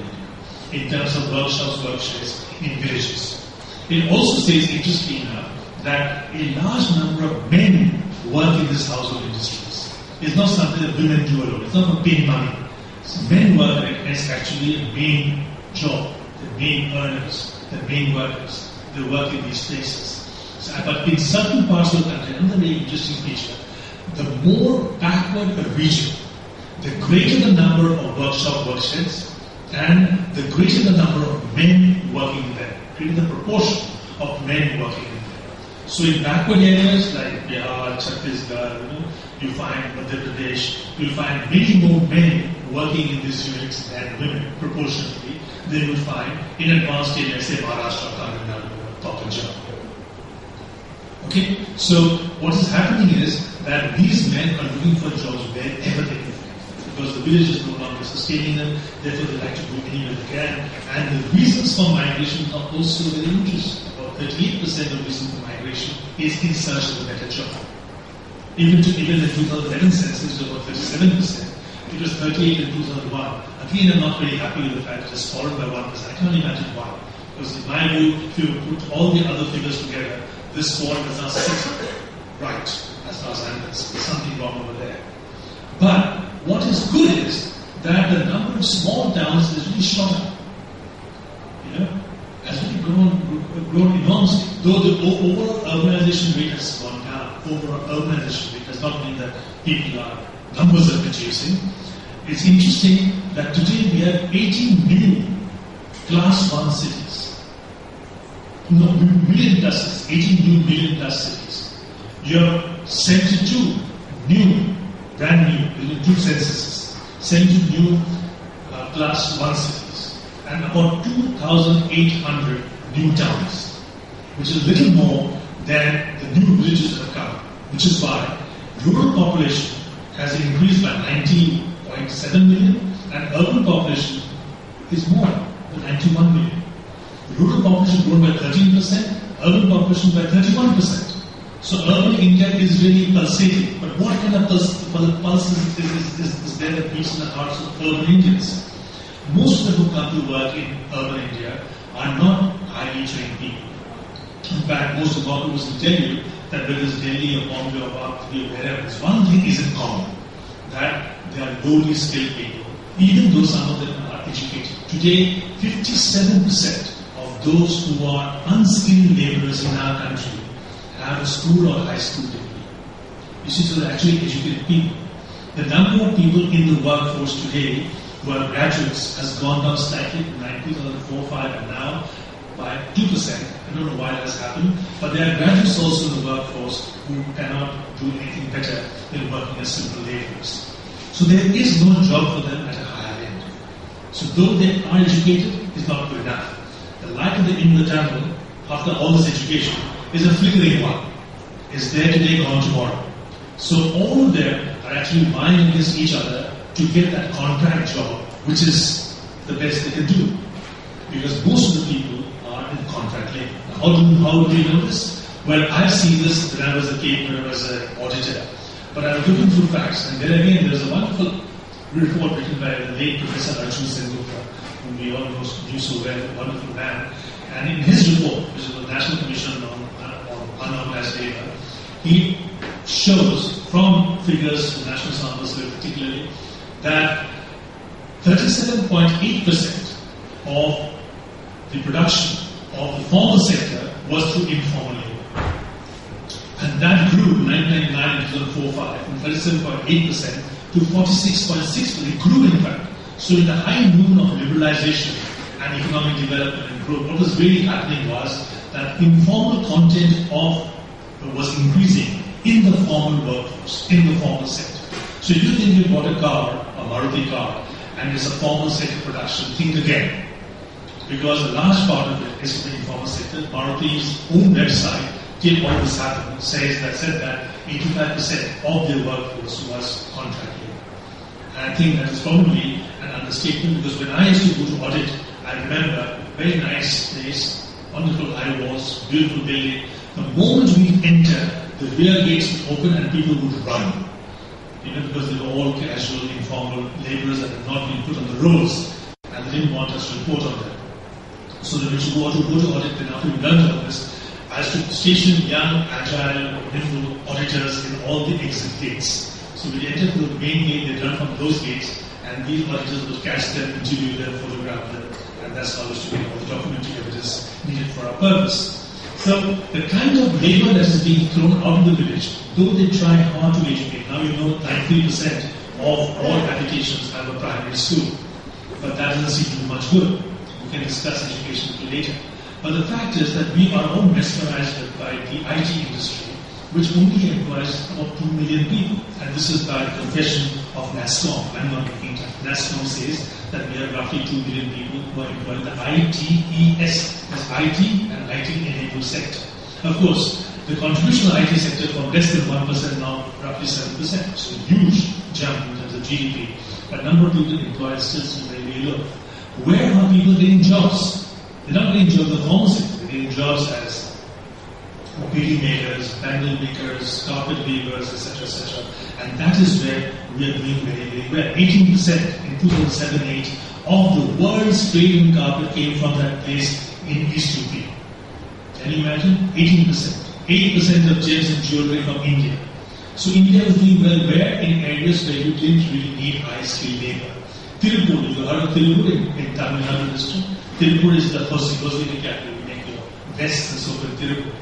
India in terms of workshops, work sheds in villages. It also says, interestingly enough, that a large number of men work in this household industries. It's not something that women do alone. It's not for paying money. So men work in it, and it's actually a main job. The main earners, the main workers, they work in these places. But in certain parts of the country, another very interesting feature, the more backward a region, the greater the number of workshop worksheds and the greater the number of men working there, greater the proportion of men working there. So in backward areas like Bihar, Chhattisgarh, you find Madhya Pradesh, you'll find many more men working in these units than women, proportionately. They will find in advanced areas, say Maharashtra, Tamil Nadu, Punjab. Okay, so what is happening is that these men are looking for jobs wherever they can find, because the village is no longer sustaining them, therefore they like to go anywhere they can. And the reasons for migration are also very interesting. About 38% of reasons for migration is in search of a better job. Even in the 2011 census, it was about 37%. It was 38 in 2001. Again, I'm not very happy with the fact that it's fallen by 1%. I can't imagine why. Because in my view, if you put all the other figures together, this wall does not sit right, as far as I'm concerned. There's something wrong over there. But what is good is that the number of small towns has really shot up. Has really grown enormously. Though the overall urbanization rate has gone down, overall urbanization rate does not mean that numbers are reducing. It's interesting that today we have 18 new Class 1 cities. No, million plus cities, 18 new million plus cities. You have 72 new, brand new, two censuses, 72 new Class 1 cities, and about 2,800 new towns, which is a little more than the new villages that have come, which is why rural population has increased by 19.7 million and urban population is more than 91 million. Rural population grown by 13%, urban population by 31%. So urban India is really pulsating. But what kind of pulse is there that beats in the hearts of urban Indians? Most of them who come to work in urban India are not highly trained people. In fact, most economists will tell you that whether it's Delhi or Bombay or Bhopal or wherever, one thing is in common, that they are lowly skilled people, even though some of them are educated. Today, 57% of those who are unskilled laborers in our country have a school or high school degree. You see, so they're actually educated people. The number of people in the workforce today who are graduates has gone down slightly from 2004-05 and now by 2%. I don't know why that has happened, but there are graduates also in the workforce who cannot do anything better than working as simple laborers. So there is no job for them at a higher end. So though they are educated, it's not good enough. The light at the end of the tunnel, after all this education, is a flickering one. It's there today, gone tomorrow. So all of them are actually vying against each other to get that contract job, which is the best they can do. Because most of the people are in contract labor. Now, how do we know this? Well, I've seen this when I was a caper, when I was an auditor. But I was looking through facts, and there again, there's a wonderful report written by the late Professor Gupta, whom we all knew so well, a wonderful man. And in his report, which is the National Commission on Unorganized Labor, he shows from figures from National Sample Survey particularly that 37.8% of the production of the formal sector was through informal labor. And that grew 1999 and 2004-05 from 37.8% to 46.6%. It grew in fact. So in the high noon of liberalization and economic development and growth, what was really happening was that informal content was increasing in the formal workforce, in the formal sector. So if you think you bought a car, a Maruti car, and it's a formal sector production, think again. Because a large part of it is in the informal sector. Maruti's own website, till all this happened, said that 85% of their workforce was contract labor. And I think that is probably an understatement, because when I used to go to audit, I remember very nice place, wonderful high walls, beautiful building. The moment we enter, the rear gates would open and people would run. Because they were all casual, informal laborers that had not been put on the rolls, and they didn't want us to report on them. So that we should go to audit, then after we learned all this, I used to station young, agile, nimble auditors in all the exit gates. So we entered through the main gate, they run from those gates, and these auditors would catch them, interview them, photograph them, and that's how we used to get all the documentary evidence needed for our purpose. So the kind of labor that is being thrown out of the village, though they try hard to educate, now you know 93% of all applications have a primary school, but that doesn't seem to do much good. We can discuss education later. But the fact is that we are all mesmerized by the IT industry, which only employs about 2 million people. And this is by the confession of NASSCOM. I'm not making it up. NASSCOM says that we have roughly 2 million people who are employed in the ITES, that's IT and IT-enabled sector. Of course, the contribution of the IT sector from less than 1% now roughly 7%. So a huge jump in terms of GDP. But number of people employed is still very, very low. Where are people getting jobs? They're not getting jobs in the formal sector. They're getting jobs as beading makers, bangle makers, carpet weavers, etc., etc. And that is where we are doing very, very well. 18% in 2007-08 of the world's trade in carpet came from that place in East UP. Can you imagine? 18%. 80% of gems and jewelry from India. So India was doing well where? In areas where you didn't really need high-skilled labor. Tirupur, you heard of Tirupur in Tamil Nadu district? Tirupur is the first Muslim capital. You make your vests and so forth in Tirupur.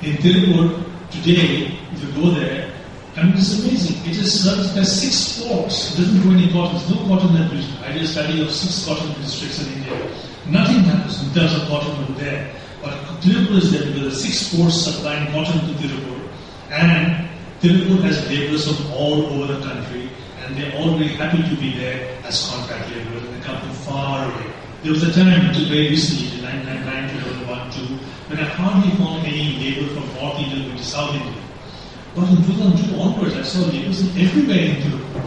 In Tirupur, today, if you go there, I mean, it's amazing. It is served by 6 ports. It doesn't grow any cotton. There's no cotton in that region. I did a study of 6 cotton districts in India. Nothing happens in terms of cotton over there. But Tirupur is there because there are 6 ports supplying cotton to Tirupur. And Tirupur has laborers from all over the country. And they're all very happy to be there as contract laborers. And they come from far away. There was a time, until very recently, in 1999, 2001, 2002, when I hardly found any labor from North India going to South India. But in 2002 onwards, I saw laborers everywhere in Tirupur.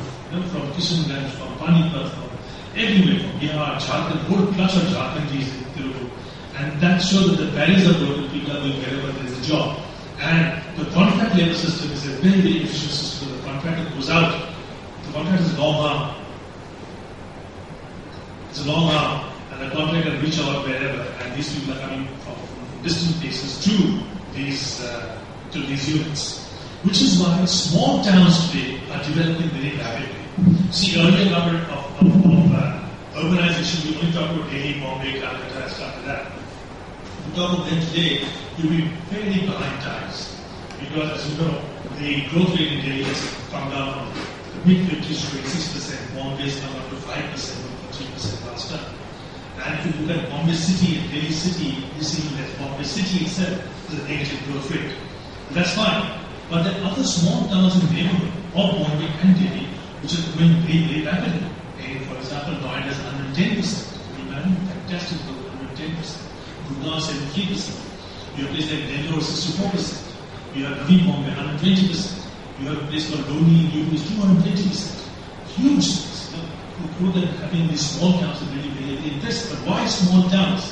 From Kishanganj, from Panipat, from everywhere, from Bihar, Jharkhand, whole clutch of Jharkhandis in Tirupur. And that shows that the barriers are broken, people are going wherever there is a job. And the contract labor system is a very, very efficient system. The contractor goes out, the contract is a long arm. It's a long arm, and the contractor can reach out wherever, and these people are coming from distant places to these units. Which is why small towns today are developing very rapidly. See, earlier number of urbanization, we only talk about Delhi, Bombay, Calcutta, and stuff like that. If you talk about them today, you'll be very behind times. Because, as you know, the growth rate in Delhi has come down from the mid-50s to 26%. Bombay has come up to 5% from 13% last time. And if you look at Bombay City and Delhi City, you see that Bombay City itself is a negative growth rate. And that's fine. But there are other small towns in the neighborhood of Bombay and Delhi which are growing very, very rapidly. For example, Noida is 110%. Fantastic growth, 110%. Gurgaon 73%. You have a place like Nehru 64%. You have Navi Bombay 120%. You have a place called Loni in UP is 220%. Huge things. Who are happening in these small towns are really, very impressive. But why small towns?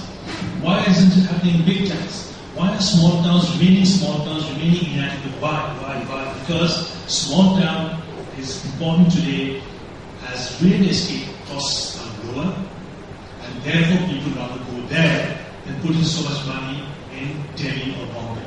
Why isn't it happening in big towns? Why are small towns remaining inadequate? Why? Because small town is important today as real estate costs are lower, and therefore people rather go there than putting so much money in Delhi or Bombay.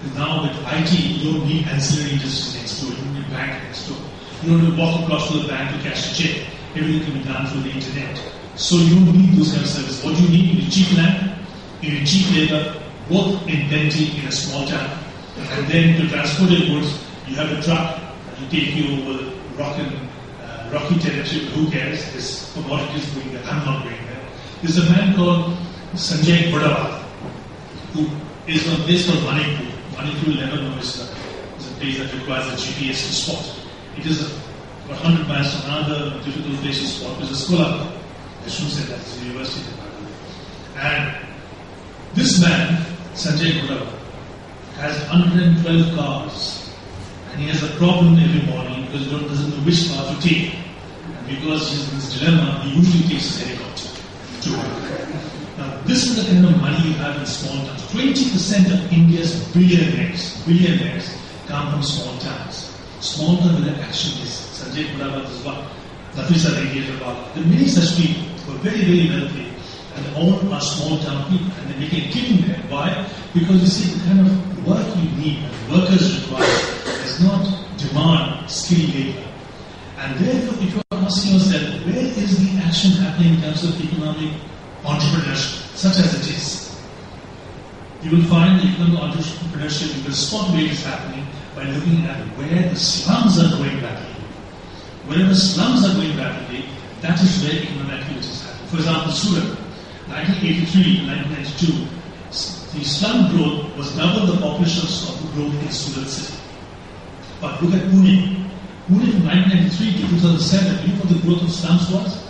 Because now with IT, you don't need ancillary industries next door, you don't need bank next door. You don't have to walk across to the bank to cash a check. Everything can be done through the internet. So you don't need those kind of services. What do you need? You need cheap land, you need cheap labor, both in plenty in a small town. And then to transport your goods, you have a truck that will take you over rocky territory. Who cares? There's commodities going there. I'm not going there. There's a man called Sanjay Gupta, who is from a place called Manipur. Manipur, Lebanon is a place that requires a GPS to spot. It is about 100 miles from another difficult place to spot. There's a school up there. I shouldn't say that. It's a university. And this man, Sanjay Gupta, has 112 cars, and he has a problem every morning because he doesn't know which car to take. And because he's in this dilemma, he usually takes his helicopter to work. Now, this is the kind of money you have in small towns. 20% of India's billionaires come from small towns. Small towns where the action is. Sanjay Gupta is one. Nafisa radiated about. There are many such people who are very, very wealthy. And all are small town people, and they make a killing there. Why? Because you see, the kind of work you need, and workers require, does not demand skilled labor. And therefore, if you are asking yourself, where is the action happening in terms of economic entrepreneurship, such as it is? You will find economic entrepreneurship, you will spot where it is happening by looking at where the slums are going rapidly. Wherever slums are going rapidly, that is where economic activity is happening. For example, Surat. 1983 to 1992, the slum growth was double the population of the growth in Surat city. But look at Pune. Pune from 1993 to 2007, you know what the growth of slums was?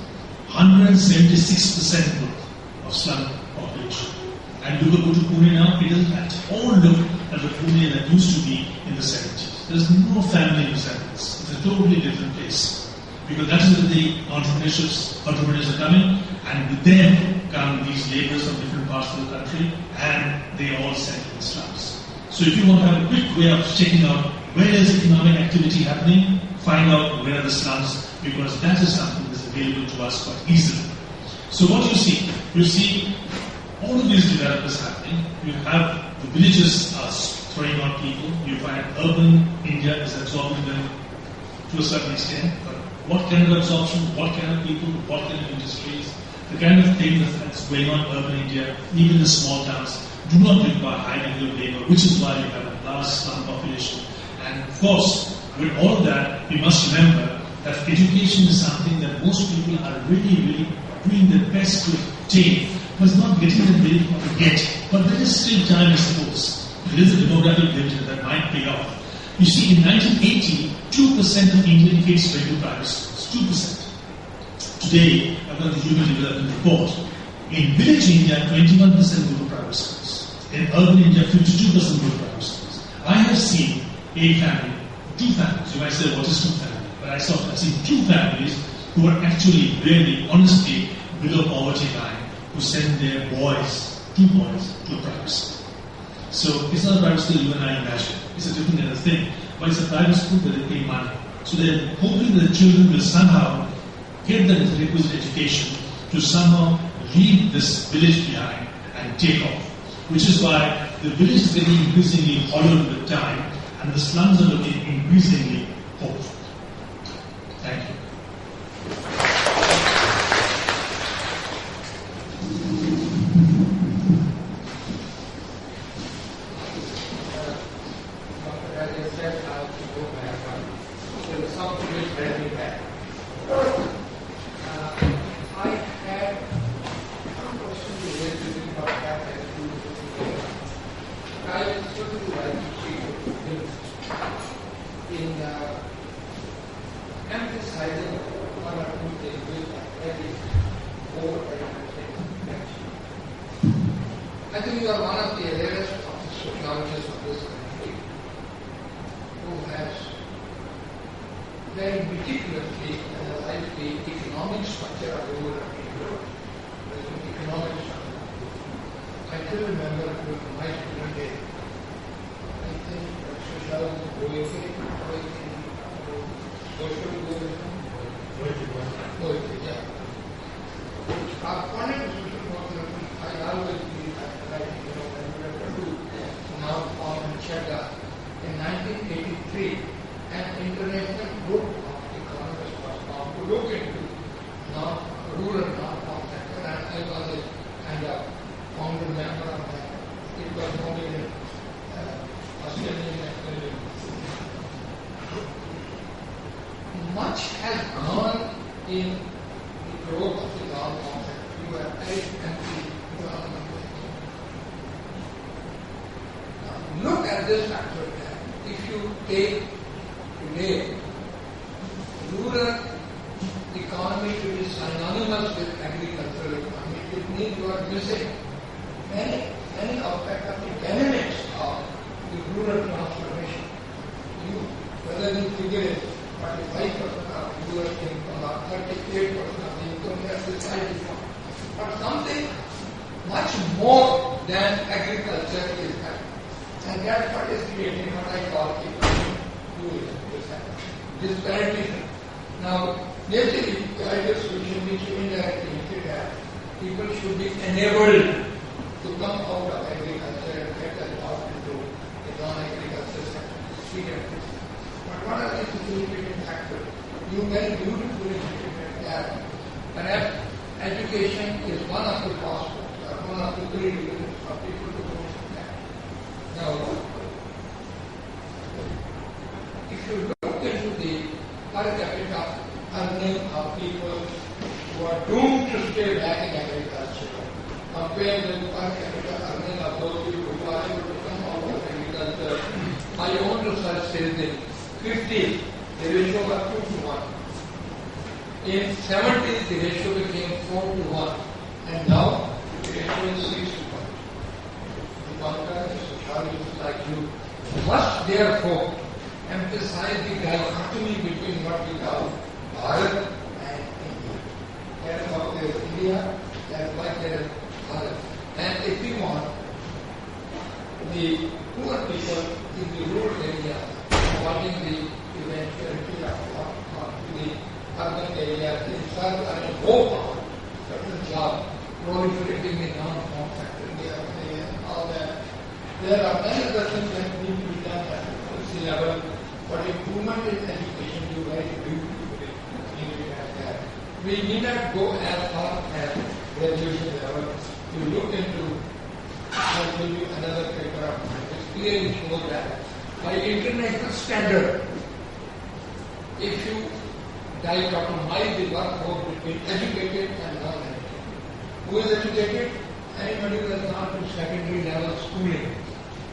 176% growth of slum population. And you go to Pune now, it doesn't at all look like the Pune that used to be in the 70s. There's no family resemblance. It's a totally different place. Because that is where the entrepreneurs are coming, and with them come these laborers from different parts of the country, and they all settle in slums. So if you want to have a quick way of checking out where is economic activity happening, find out where are the slums, because that is something that is available to us quite easily. So what you see? You see all of these developments happening. You have the villages are throwing out people. You find urban India is absorbing them to a certain extent. But what kind of absorption, what kind of people, what kind of industries, the kind of thing that's going on in urban India, even in small towns, do not require high degree of labor, which is why you have a large slum population. And of course, with all of that, we must remember that education is something that most people are really doing their best to obtain, but it's not getting them ready to get. But there is still time, I suppose. There is a demographic dividend that might pay off. You see, in 1980, 2% of Indian kids went to private schools. 2%. Today, according to the Human Development Report, in village India, 21% go to private schools. In urban India, 52% go to private schools. I have seen a family, two families, you might say, what is two families? But I've seen two families who are actually really, honestly, below poverty line, who send their boys, two boys, to a private school. So it's not a private school you and I imagine. It's a different kind of thing. But it's a private school that they pay money. So they're hoping that the children will somehow get the requisite education to somehow leave this village behind and take off. Which is why the village is getting increasingly hollowed with time and the slums are looking increasingly hopeful. Thank you. I think you are one of the rarest of the sociologists of this country who has very meticulously analyzed the economic structure of rural India. The economic structure. I still remember during my student days, I think sociology poetry, yeah. According to social work, I always believe that, when we were to now form in Chadha in 1983, an international group of economists was formed to look into rural non-farm sector, and I was a kind of founder member of that. It was founded in Australian and much has gone in the growth of the non-farm sector. You are very anti-government. Look at this factor that if you take today rural economy to be synonymous with agricultural economy, it means you are missing many aspects of the dynamics of the rural transformation. Whether you figure it 45% of rural income or 38% of the income, you have decided for. But something much more than agriculture is happening. And that's what is creating what I call disparity. Now, basically, the ideal solution which you indirectly hinted at, people should be enabled to come out of agriculture and get a job into the non-agriculture sector. But what are the facilitating factors? You very beautifully hinted that perhaps education is one of the prospects, one of the three reasons for people to go to that. Now, if you look into the per capita earning of people who are doomed to stay back in agriculture, compared with per capita earning of those people who are able to come out of agriculture, my own research says that 50, the ratio was 2 to 1. In 70s, the ratio became 4 to 1, and now the ratio is 6 to 1. Dipankar, sociologists like you, must therefore emphasize the dichotomy between what we call Bharat and India. That's why there is India, that's why there is Bharat. And if we want the poor people in the rural area, avoiding the eventuality of the urban areas, in search and hope of certain jobs, proliferating the non-farm sector, and all that. There are many other things that we level, but improvement in education, you very beautifully leave it at that. We need not go as far as graduation level. You look into, I'll give you another paper of mine. It's clearly shows that by international standard, if you dichotomize the workforce between educated and non-educated. Who is educated? Anybody who has gone to secondary level schooling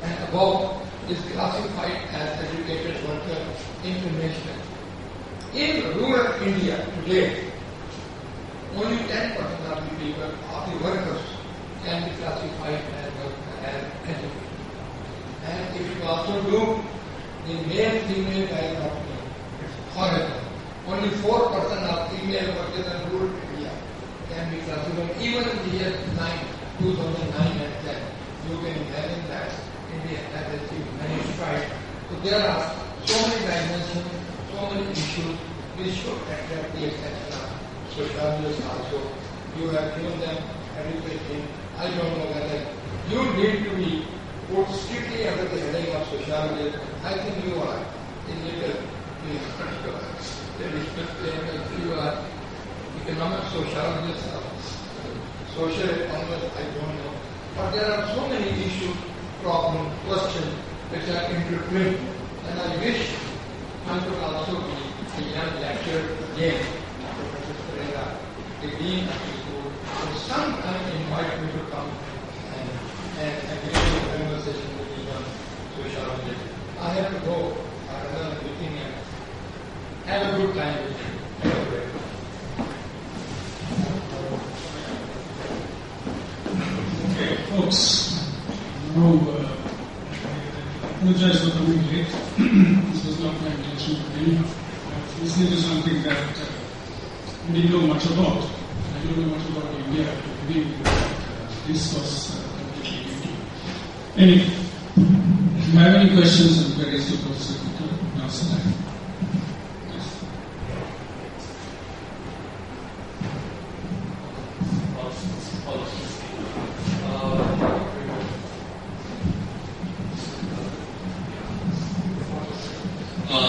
and above is classified as educated worker internationally. In rural India today, only 10% of the people, of the workers, can be classified as educated. And if you also look, the male-female dichotomy, it's horrible. Only 4% of female workers in rural India can be classified. Even in the year 2009 and 10, you can imagine that India has achieved many strides. So there are so many dimensions, so many issues which should attract the attention of sociologists also. You have given them education. I don't know whether you need to be put strictly under the heading of sociologists. I think you are a little you are economic sociologists or social economists, I don't know. But there are so many issues, problems, questions which are intertwined. And I wish I could also be a young lecturer again, Professor Perera, the dean of the school, who sometime invite me to come and give a conversation with the young sociologists. I have to go for another meeting and have a good time with you. Okay, folks, now I apologize for coming late. This was not my intention to be. I was listening to something that I didn't know much about. I don't know much about India. I believe that this was completely new to me. Anyway, if you have any questions, I'm very ready to Professor Gupta. Now, sir.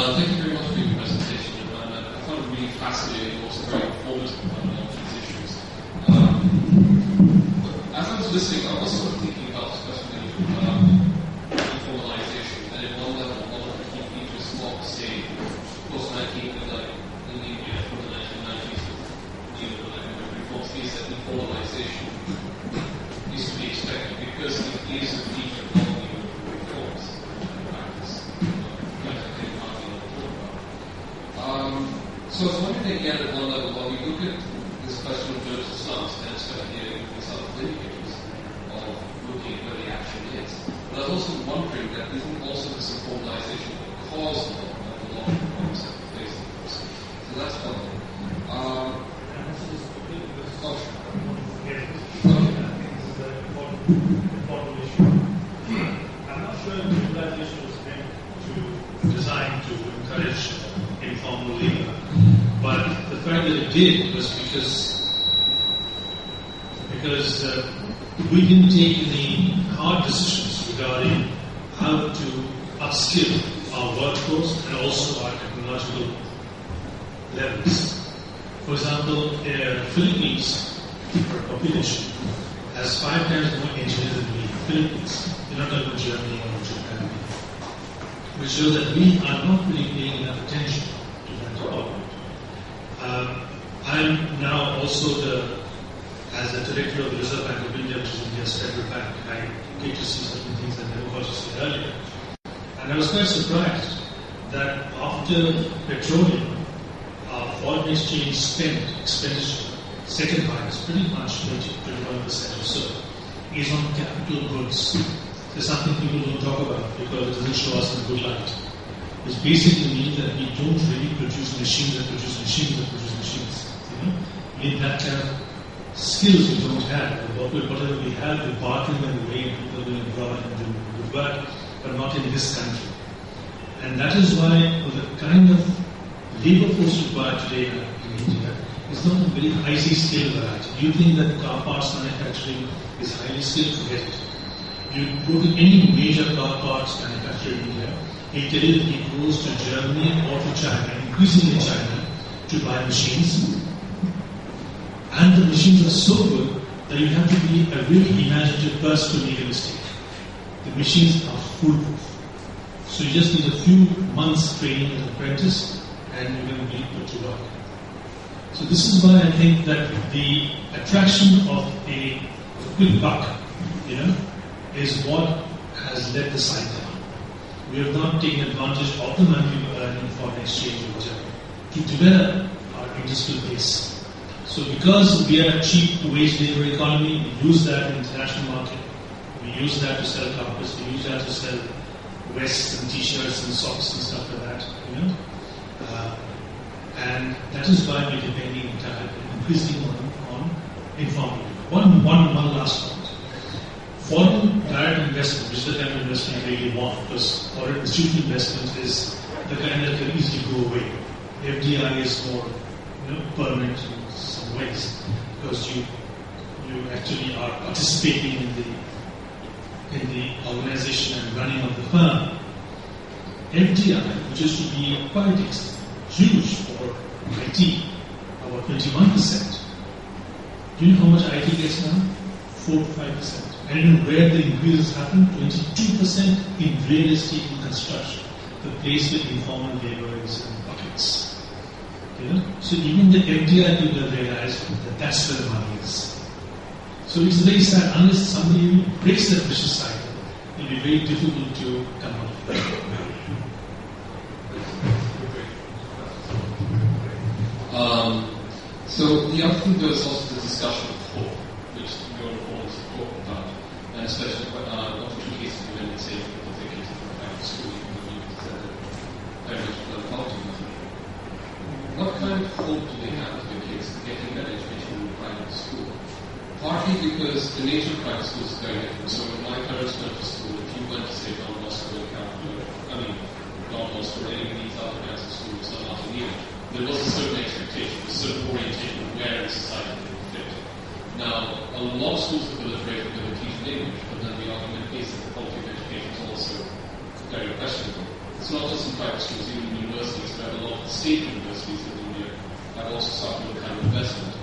Thank you very much for your presentation, and I found it really fascinating and also very informative about a lot of these issues. As I was listening, I was sort of thinking about especially informalization, and at one level, a lot of the key features are the same. Of course, in India from the 1990s, with reforms is that informalization is to be expected because it is a feature of the reforms in practice. So I was wondering again at one level, while we look at this question of jobs and slums, and especially these other indicators of looking at where the action is, but I was also wondering that isn't also this informalization the cause of a lot of problems that we face in the process. So that's one thing. I'm not sure if urbanization was designed to encourage informal labor, but the fact that it did was because we didn't take any hard decisions regarding how to upskill our workforce and also our technological levels. For example, Philippines population has 5 times more engineers than we. Philippines, we're not talking about Germany or Japan, which shows that we are not really paying enough attention to that development. I'm now also as the director of the Reserve Bank of India, which is India's federal bank. I get to see certain things that never got to see earlier. And I was quite surprised that after petroleum, our foreign exchange expenditure, second highest, pretty much 21% or so, is on capital goods. There's something people don't talk about because it doesn't show us in a good light. Which basically means that we don't really produce machines that produce machines that produce machines. We need that kind of skills we don't have. Whatever we have, we're bartering them away and people are going abroad and doing good work, but not in this country. And that is why the kind of labor force required today in India is not a very highly skilled variety. You think that car parts manufacturing is highly skilled? Forget it. You go to any major car parts manufacturer in India, He'll tell you that he goes to Germany or to China, increasingly China, to buy machines. And the machines are so good that you have to be a really imaginative person to make a mistake. The machines are foolproof. So you just need a few months training as an apprentice and you're going to be put to work. So this is why I think that the attraction of a quick buck, is what has led the side down. We have not taken advantage of the money we earn in foreign exchange or whatever to develop our industrial base. So because we are a cheap wage labor economy, we use that in the international market. We use that to sell carpets, we use that to sell vests and t-shirts and socks and stuff like that, and that is why we're depending increasingly on informal labor. One last point. Foreign direct investment, which is the kind of investment we really want, because foreign institutional investment is the kind that can easily go away. FDI is more permanent in some ways, because you actually are participating in the organization and running of the firm. FDI, which used to be quite huge for IT, about 21%. Do you know how much IT gets now? 4 to 5%. And where the increases happen? 22% in real estate and construction. The place where informal labor is in buckets. So even the FDI people have realized that that's where the money is. So it's very sad. Unless somebody breaks that vicious cycle, it will be very difficult to come out of that. So the other thing was also the discussion of hope, which your report is talking about, and especially not in cases when it's say people take it from private school, even though very much of culture. What kind of hope do they have for their kids getting that education in private school? Partly because the nature of private schools is very different. So when my parents went to school, if you went to say Don Bosco in California, Don Bosco or any of these other kinds of schools are not in English, there was a certain expectation, a certain orientation of where in society they would fit. Now, a lot of schools are proliferated with teaching English, but then the argument is that the quality of education is also very questionable. It's not just in private schools, even in universities, where a lot of the state universities in India have also suffered a kind of investment.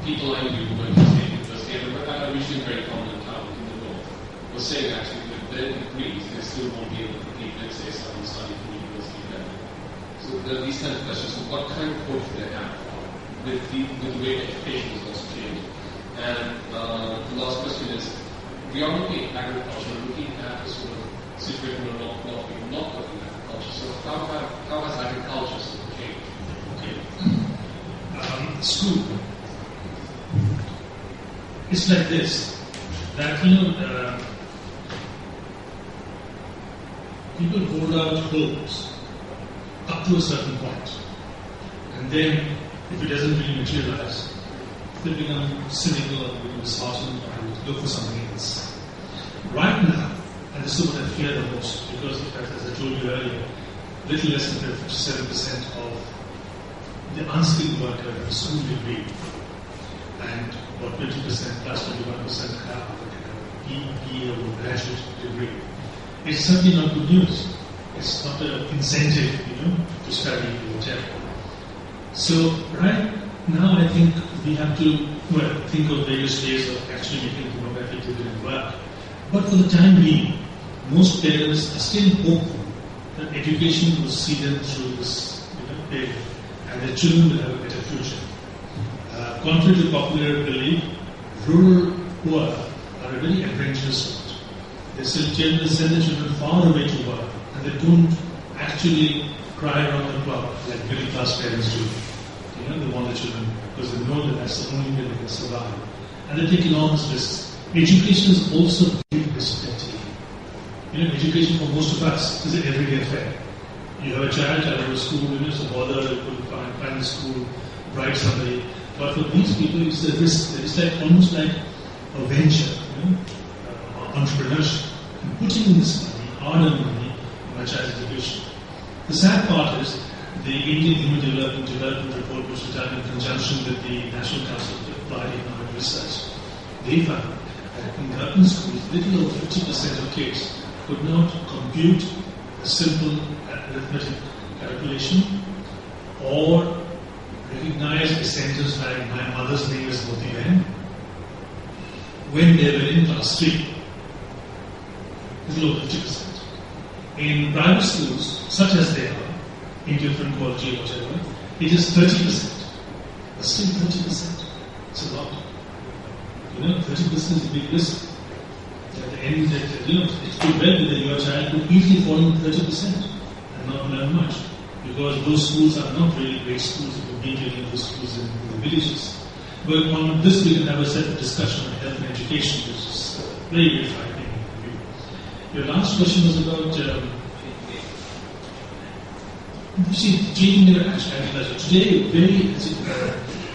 People I knew who went to state university, and a regionally very prominent town in the north, were saying actually that with their degrees, they still won't be able to compete, let's say, someone studying from university level. So there are these kind of questions. So what kind of hope do they have with the way education is also changing? And the last question is, we are looking at agriculture, looking at a sort of situation where not looking at agriculture. So how has agriculture sort of changed? Okay. School. It's like this, that people hold out hopes up to a certain point. And then, if it doesn't really materialize, they become cynical or become disheartened and look for something else. Right now, and this is what I fear the most, because of that, as I told you earlier, little less than 57% of the unskilled worker have a school degree, and about 20% plus 21% have a BA or graduate degree. It's certainly not good news. It's not an incentive, to study or whatever. So right now, I think we have to think of various ways of actually making demographic dividend work. But for the time being, most parents are still hopeful that education will see them through this period, and their children will have a better future. Contrary to popular belief, rural poor are a very adventurous lot. They send their children far away to work, and they don't actually cry around the clock like middle class parents do. They want the children because they know that that's the only way they can survive. And they take enormous risks. Education is also a big risk they're taking. Education for most of us is an everyday affair. You have a child, I go to school, it's a bother, you could find a school, bribe somebody. But for these people, it's a risk. It's like almost like a venture, entrepreneurship. And putting in this money, hard-earned money, in my child's education. The sad part is the Indian Human Development Report, which was done in conjunction with the National Council of Applied Economic Research, they found that in urban schools, little over 50% of kids could not compute, a simple arithmetic calculation, or recognize a sentence like my mother's name is Motiben when they were in class 3. It's low 50%. In private schools, such as they are, in different quality or whatever, it is 30%. But still 30%. It's a lot. 30% is a big risk. At the end, it could well be that your child could easily fall in 30% and not learn much. Because those schools are not really great schools, if you're being those schools in the villages. But on this, we can have a separate discussion on health and education, which is very, very frightening. Your last question was about, you see, changing the agriculture. Today,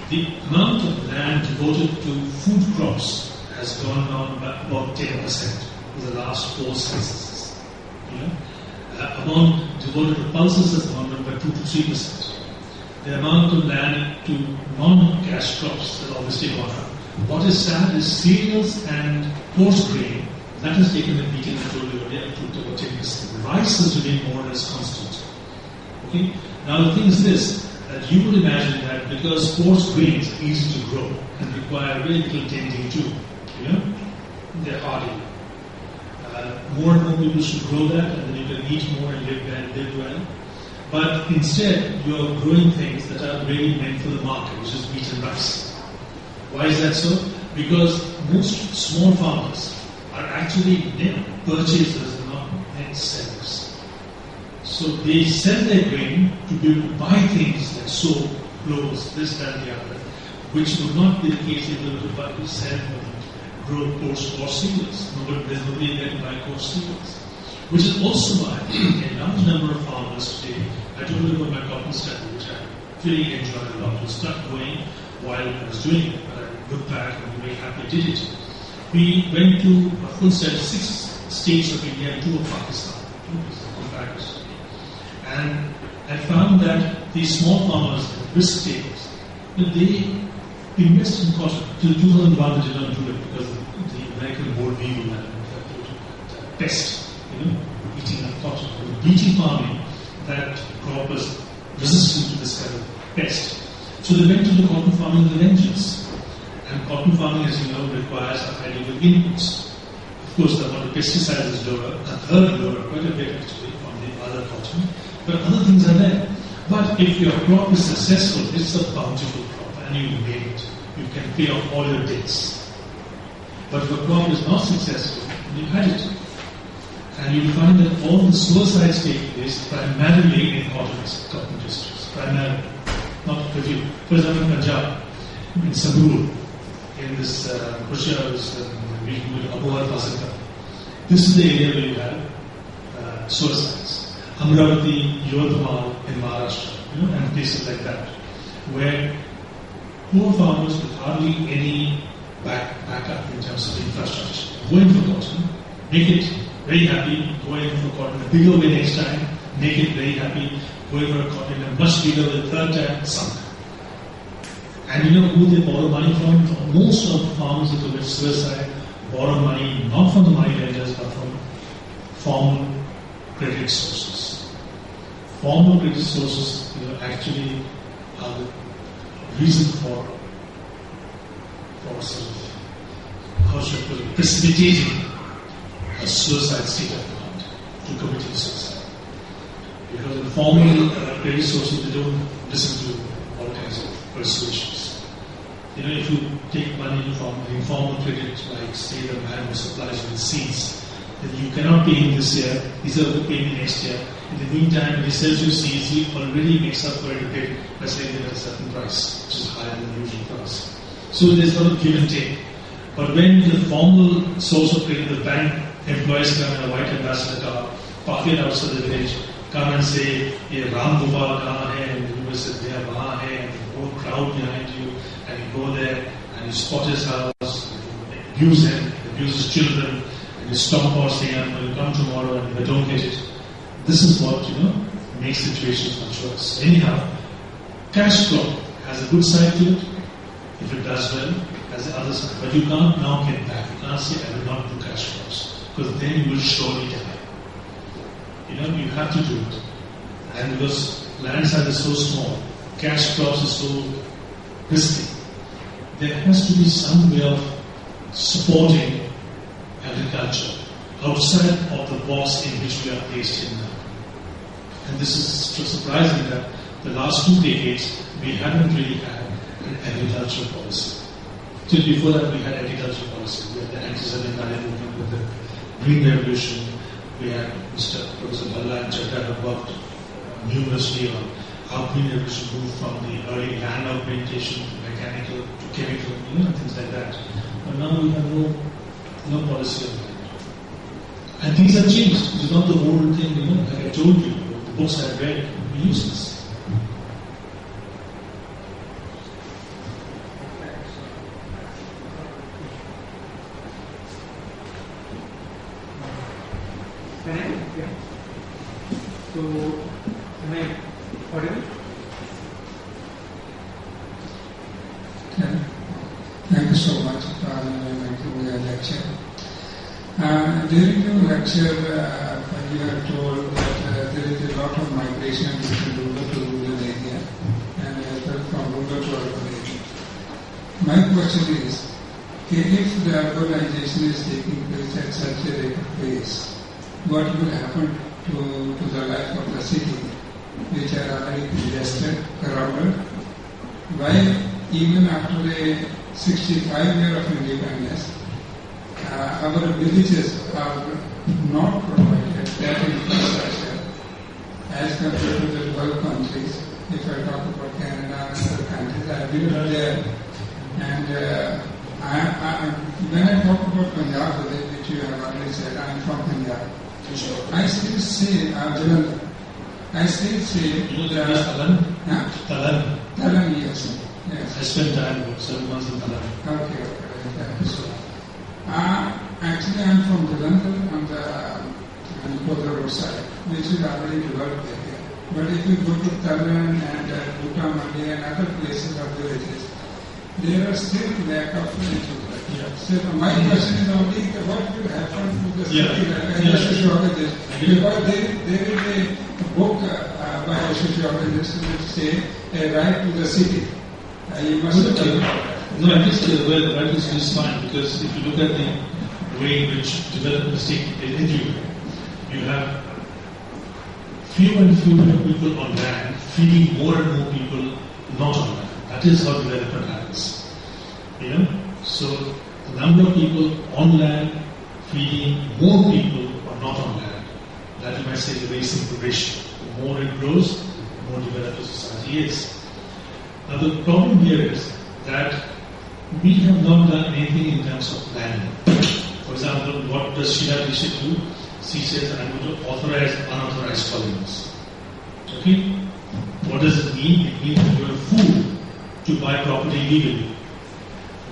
the amount of land devoted to food crops has gone down by about 10% for the last 4 censuses. Amount devoted to pulses has gone down by 2 to 3%. The amount of land to non-cash crops has obviously gone up. What is sad is cereals and coarse grain, that has taken a beating. I told you earlier, to about 10%. Rice has remained more or less constant. Okay? Now the thing is this, that you would imagine that because coarse grains are easy to grow and require very little tending to, they're hardy. More and more people should grow that, and then you can eat more and live well. But instead, you are growing things that are really meant for the market, which is wheat and rice. Why is that so? Because most small farmers are actually net purchasers and not net sellers. So they sell their grain to be able to buy things like soap, clothes, this, that, and the other, which would not be the case if they were to buy, sell grow coarse cereals. There's nobody there to buy coarse cereals. Which is also why a large number of farmers today, I told you about my cotton study, which I really enjoyed a lot. It was not going while I was doing it, but I looked back and I'm very happy I did it. We went to a full set of 6 states of India and 2 of Pakistan. And I found that these small farmers, risk takers, they invest in cotton. Till 2001 they did not do it because the American board weevil had a pest, eating up cotton. With beetle farming, that crop was resistant to this kind of pest. So they went to the cotton farming with a vengeance. And cotton farming, as you know, requires a high level of inputs. Of course, the amount of pesticides is lower, a third lower, quite a bit actually, from the other cotton. But other things are there. But if your crop is successful, it's a bountiful crop, and you made it. You can pay off all your debts. But if a crop is not successful, you had it. And you'll find that all the suicides take place primarily in cotton districts. Primarily. Not review. For example, in Punjab, in Sabur, in this region with Sasanka. This is the area where you have suicides. Amravati, Yodhamal in Maharashtra, and places like that, where poor farmers with hardly any backup in terms of infrastructure go in for cotton, make it very happy, go in for cotton a bigger way next time, make it very happy, go in for a cotton a much bigger the third time, sunk. And you know who they borrow money from? Most of the farmers who commit suicide borrow money not from the money lenders but from formal credit sources. Formal credit sources actually are the reason for sort of, how should I put it, precipitating a suicide state of mind to committing suicide. Because in formal credit sources, they don't listen to all kinds of persuasions. If you take money from informal credit, like say the man who supplies you with seeds, then you cannot pay him this year, he's going to pay me next year. In the meantime, when he sells you seeds, he already makes up for it a bit by selling them at a certain price, which is higher than the usual price. So there's a lot of give and take. But when the formal source of credit, the bank employees come in a white ambassador car, park it outside the village, come and say, "Ye Ram Gopal kahan hai?" And you will say, "They are wahan hai," and the whole crowd behind you, and you go there and you spot his house, you abuse him, abuse his children, and you stomp or say, "I'm going to come tomorrow," and you don't get it. This is what makes situations much worse. Anyhow, cash flow has a good side to it. If it does well, has the other side. But you can't now get back. You can't say, "I will not do cash flows," because then you will surely die. you have to do it. And because land size is so small, cash crops is so risky, there has to be some way of supporting agriculture outside of the box in which we are placed in now. And this is so surprising that the last 2 decades we haven't really had an agricultural policy. Till before that we had agricultural policy. We had the anti-Southern Valley movement with the Green Revolution. We had Mr. Professor Balla and Chadha have worked numerously on how Green Revolution moved from the early land augmentation to mechanical to chemical, and things like that. But now we have no policy of that. And things have changed. It is not the old thing, like I told you, the books I read were useless. Yeah. So, am I audible? Thank you so much for giving the lecture. During your lecture, you have told that there is a lot of migration between rural to rural area and from rural to urban area. My question is, if the urbanization is taking place at such a rate of pace, what will happen to the life of the city, which are already congested, crowded? Why, even after the 65 years of independence, our villages are not provided that infrastructure as compared to the developed countries. If I talk about Canada and other countries, I've been there. And when I talk about Punjab village, which you have already said, I'm from Punjab. I still say Jawaharlal. I still say Talan? Talan. Talan, yes. I spent time with 7 months in Talan. Okay. So, actually, I'm from Jawaharlal on the Koda road side, which is already developed area. But if you go to Talan and Gupta and other places or villages, there are still lack of infrastructure. Yeah. So my question is only what will happen to the city Yeah. sociologists? Because there is a book by a sociologist which say a right to the city. You must No, at least the right is fine, because if you look at the way in which development is taking place everywhere, you have fewer and fewer people on land feeding more and more people not on land. That is how development happens. So the number of people on land feeding more people or not on land, that you might say is a very simple ratio. The more it grows, the more developed the society is. Now the problem here is that we have not done anything in terms of planning. For example, what does Sheila Dixit do? She says, I'm going to authorize unauthorized colonies. Okay? What does it mean? It means that you have food to buy property legally.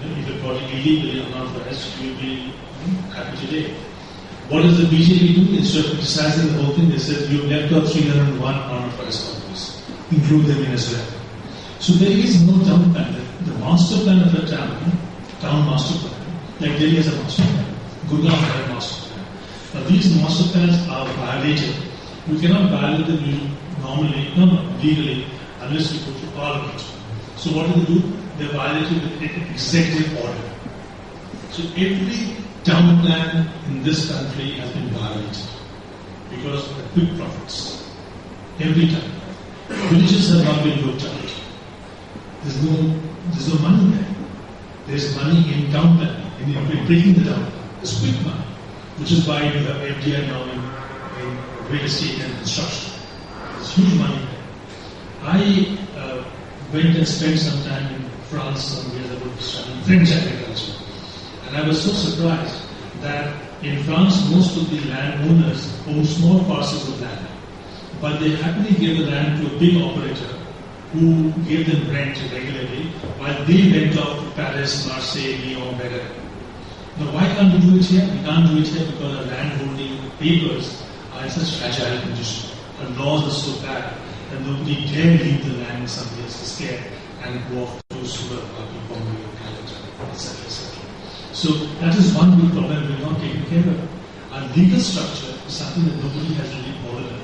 If you bought it illegally or unauthorized, you will be happy today. What does the BJP do? Instead of criticizing the whole thing, they said, you've left out 301 unauthorized colonies. Include them in as well. So there is no town plan. The master plan of a town master plan, like Delhi has a master plan, Gurgaon has a master plan. Now these master plans are violated. We cannot violate them legally, unless we go to Parliament. So what do? They violated with an executive order. So every town plan in this country has been violated because of the quick profits. Every time. Villages have not been looked at. There's no money there. There's money in town planning, in breaking the town plan. There's quick money, which is why you have FDI now in real estate and construction. There's huge money there. I went and spent some time in France some years ago studying French agriculture. And I was so surprised that in France most of the landowners own small parcels of land. But they happily gave the land to a big operator who gave them rent regularly while they went off to Paris, Marseille, Lyon, Perera. Now why can't we do it here? We can't do it here because our landholding papers are in such fragile condition. Our laws are so bad that nobody dare leave the land in somebody else's care and go off to Surat, Bombay, Calcutta, etc., etc. So that is one big problem we're not taking care of. Our legal structure is something that nobody has really bothered about.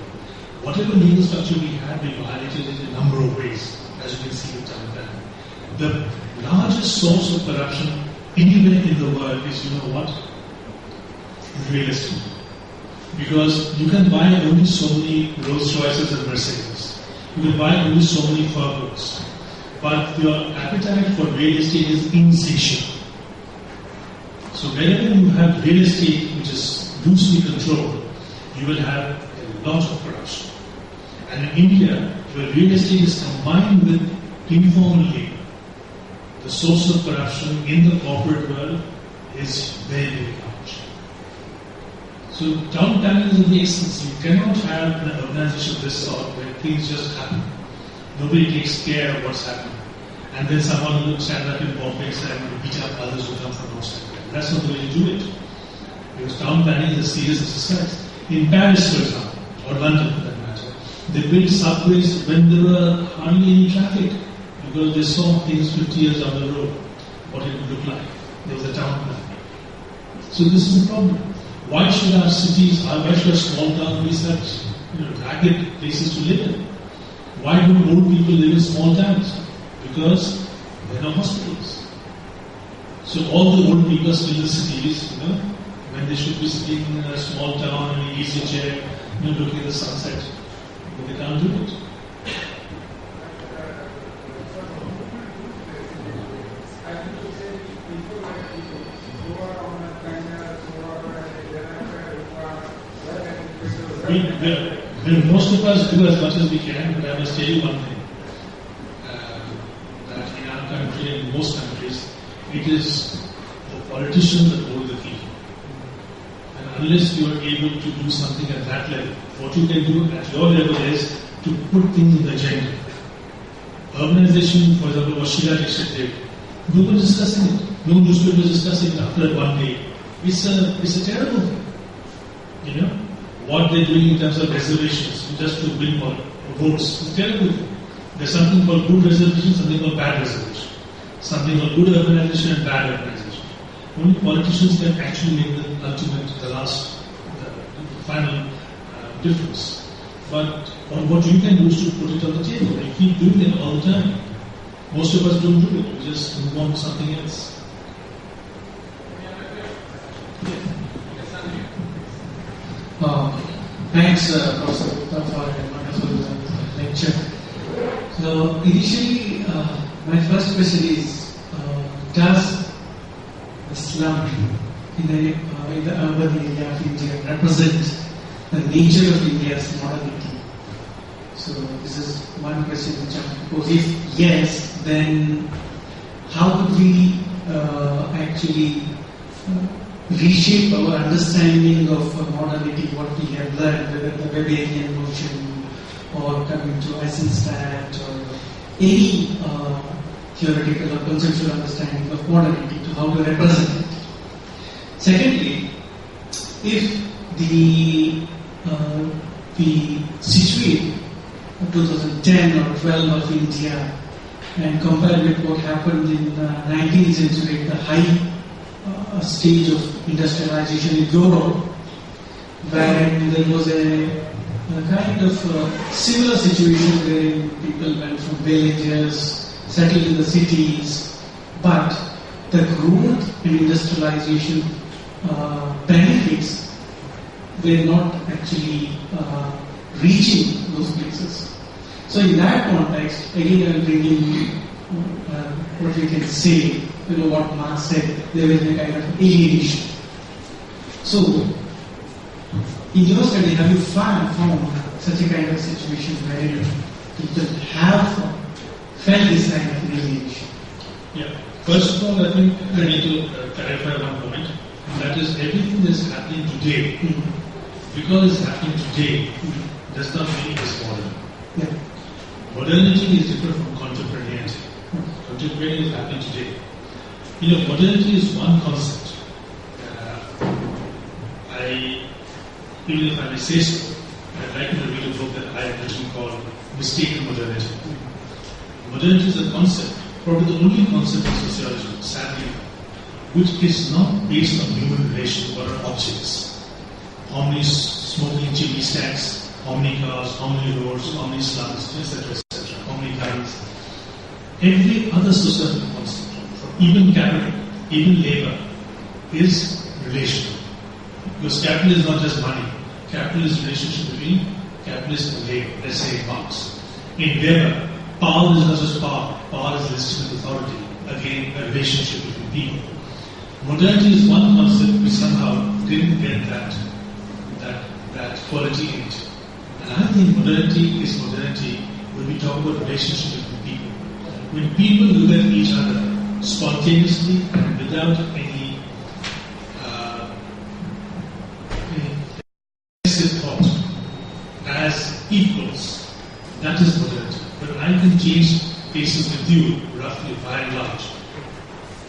whatever legal structure we had, we violated it in a number of ways, as you can see with time plan. The largest source of corruption anywhere in the world is, you know what? Real estate. Because you can buy only so many Rolls Royces and Mercedes. You can buy only so many Furgos. But your appetite for real estate is insatiable. So wherever you have real estate which is loosely controlled, you will have a lot of corruption. And in India, where real estate is combined with informal labor, the source of corruption in the corporate world is very, very large. So town planning is of the essence. You cannot have an urbanization of this sort where things just happen. Nobody takes care of what's happening. And then someone will stand up in Bombay and beat up others who come from outside. That's not the way to do it. Because town planning is a serious exercise. In Paris, for example, or London for that matter, they built subways when there were hardly any traffic because they saw things 50 years down the road, what it would look like. There was a town plan. So this is the problem. Why should our cities, why should our small towns be such ragged places to live in? Why do old people live in small towns? Because there are no hospitals. So all the old people are still in the cities, when they should be sitting in a small town in an easy chair, looking at the sunset. But they can't do it. Most of us do as much as we can, but I must tell you one thing. That in our country and in most countries, it is the politicians that hold the key. And unless you are able to do something at that level, what you can do at your level is to put things in the agenda. Urbanization, for example, what Sheila Dixit did, nobody is discussing it. No newspaper is discussing it after one day. It's a terrible thing. What they're doing in terms of reservations, just to bring more votes, it's terrible thing. There's something called good reservation, something called bad reservation. Something called good urbanization and bad urbanization. Only politicians can actually make the ultimate, the final difference. But what you can do is to put it on the table. You keep doing it all the time. Most of us don't do it. We just move on to something else. Thanks, Professor Gupta, for a wonderful lecture. So, initially, my first question is, does the slum in the urban area of India represent the nature of India's modernity? So, this is one question which I propose. If yes, then how could we actually reshape our understanding of modernity, what we have learned, whether the Weberian notion or coming to Eisenstadt or any theoretical or conceptual understanding of modernity, to how to represent it. Secondly, if we situate 2010 or 12 of India and compare with what happened in the 19th century, the high stage of industrialization in Europe, where there was a kind of similar situation where people went from villages, settled in the cities, but the growth and industrialization benefits were not actually reaching those places. So in that context, again I am bringing what we can say, what Marx said, there is a kind of alienation. So, in your study, have you found such a kind of situation where people have felt this kind of alienation? Yeah. First of all, I think I need to clarify one point, and that is everything that is happening today, because it's happening today, does not mean it's modern. Yeah. Modernity is different from contemporaneity. Contemporaneity is happening today. Modernity is one concept. Even if I may say so, I'd like to read a book that I have written called Mistaken Modernity. Modernity is a concept, probably the only concept in sociology, sadly, which is not based on human relations but on objects. How many smoking chimney stacks, how how many cars, how many roads, how many slums, etc., how many guns. Every other societal concept, even capital, even labor, is relational. Because capital is not just money. Capital is relationship between capitalist and labor, let's say in Marx. In Weber, power is not just power. Power is legitimate authority. Again, a relationship between people. Modernity is one concept which somehow didn't get that quality in it. And I think modernity is modernity when we talk about relationship between people. When people look at each other spontaneously and without any excessive thought as equals, that is modernity. But I can change places with you roughly by and large.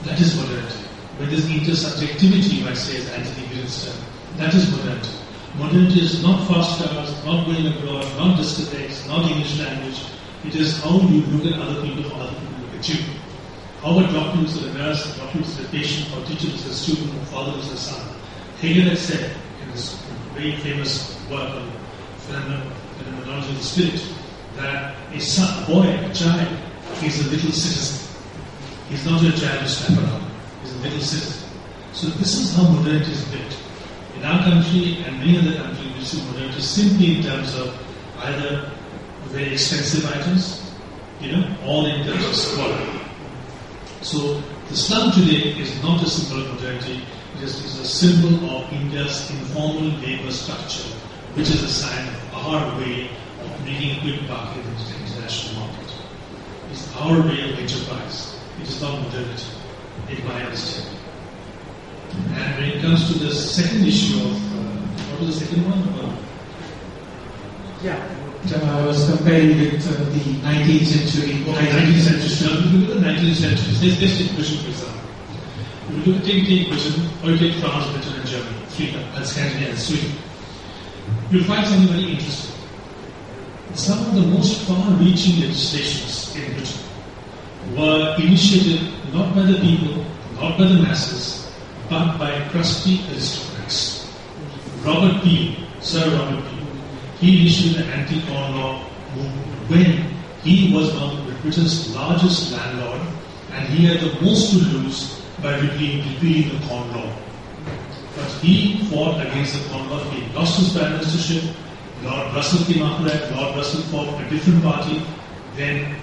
That is modernity. When there's intersubjectivity, you might say, as Anthony Giddens said, that is modernity. Modernity is not fast cars, not going abroad, not discotheques, not English language. It is how you look at other people, how other people look at you. How a doctor looks at a nurse, a doctor looks at a patient, or teacher looks at a student, or father looks at a son. Hegel had said in his very famous work on phenomenology of the spirit that a son, a boy, a child, is a little citizen. He's not a child to slap around. He's a little citizen. So this is how modernity is built. In our country and many other countries, we see modernity simply in terms of either very expensive items, or in terms of squalor. So the slum today is not a symbol of modernity. It is a symbol of India's informal labor structure, which is a sign of our way of making a quick buck in the international market. It's our way of enterprise. It is not modernity, in my understanding. And when it comes to the second issue of, what was the second one? I was comparing with the 19th century. Okay, 19th century. Now, if you look at the 19th century, let's take Britain, for example. If you look at take Britain, or you take France, Britain, and Germany, and Scandinavia, and Sweden, you'll find something very interesting. Some of the most far-reaching legislations in Britain were initiated not by the people, not by the masses, but by crusty aristocrats. Robert Peel, Sir Robert Peel, he initiated the anti-corn law movement when he was one of Britain's largest landlord and he had the most to lose by repealing the corn law. But he fought against the corn law. He lost his prime ministership. Lord Russell came after that. Lord Russell fought a different party. Then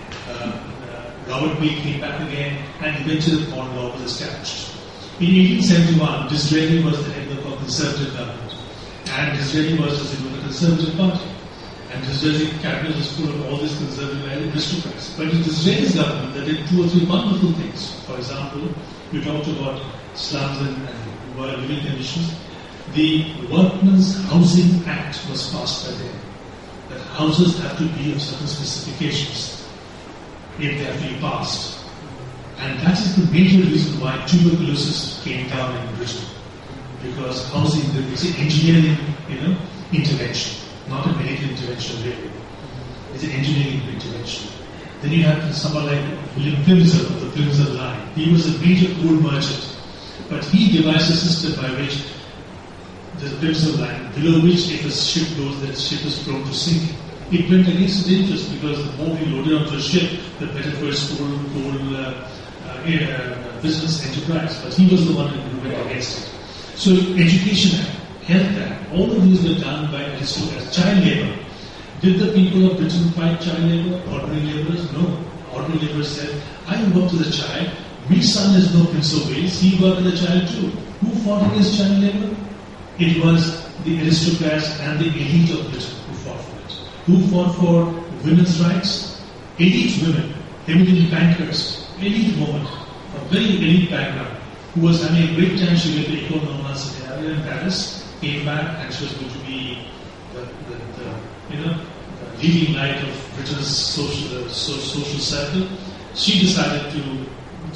Robert Peel came back again and eventually the corn law was established. In 1871, Disraeli was the head of the Conservative government. And Disraeli was the symbol of the Conservative Party. And Disraeli's cabinet was full of all these conservative aristocrats. But in Disraeli's government, they did 2 or 3 wonderful things. For example, we talked about slums and living conditions. The Workmen's Housing Act was passed by them. That houses have to be of certain specifications if they have to be passed. And that is the major reason why tuberculosis came down in Britain. Because housing is an engineering, intervention, not a medical intervention really. It's an engineering intervention. Then you have someone like William Plimsoll of the Plimsoll line. He was a major coal merchant, but he devised a system by which the Plimsoll line, below which if a ship goes, that ship is prone to sinking. It went against his interest because the more he loaded onto a ship, the better for his coal business enterprise. But he was the one who went against it. So Education Act, Health Act, all of these were done by aristocrats. Child labour. Did the people of Britain fight child labour? Ordinary labourers? No. Ordinary labourers said, I work with a child. My son is no Prince of Wales. He worked with a child too. Who fought against child labour? It was the aristocrats and the elite of Britain who fought for it. Who fought for women's rights? Elite women, Emily Pankhurst, elite woman, a very elite background, who was having a great time. She went to Ecole Normale Supérieure in Paris, came back, and she was going to be the leading light of Britain's social circle. She decided to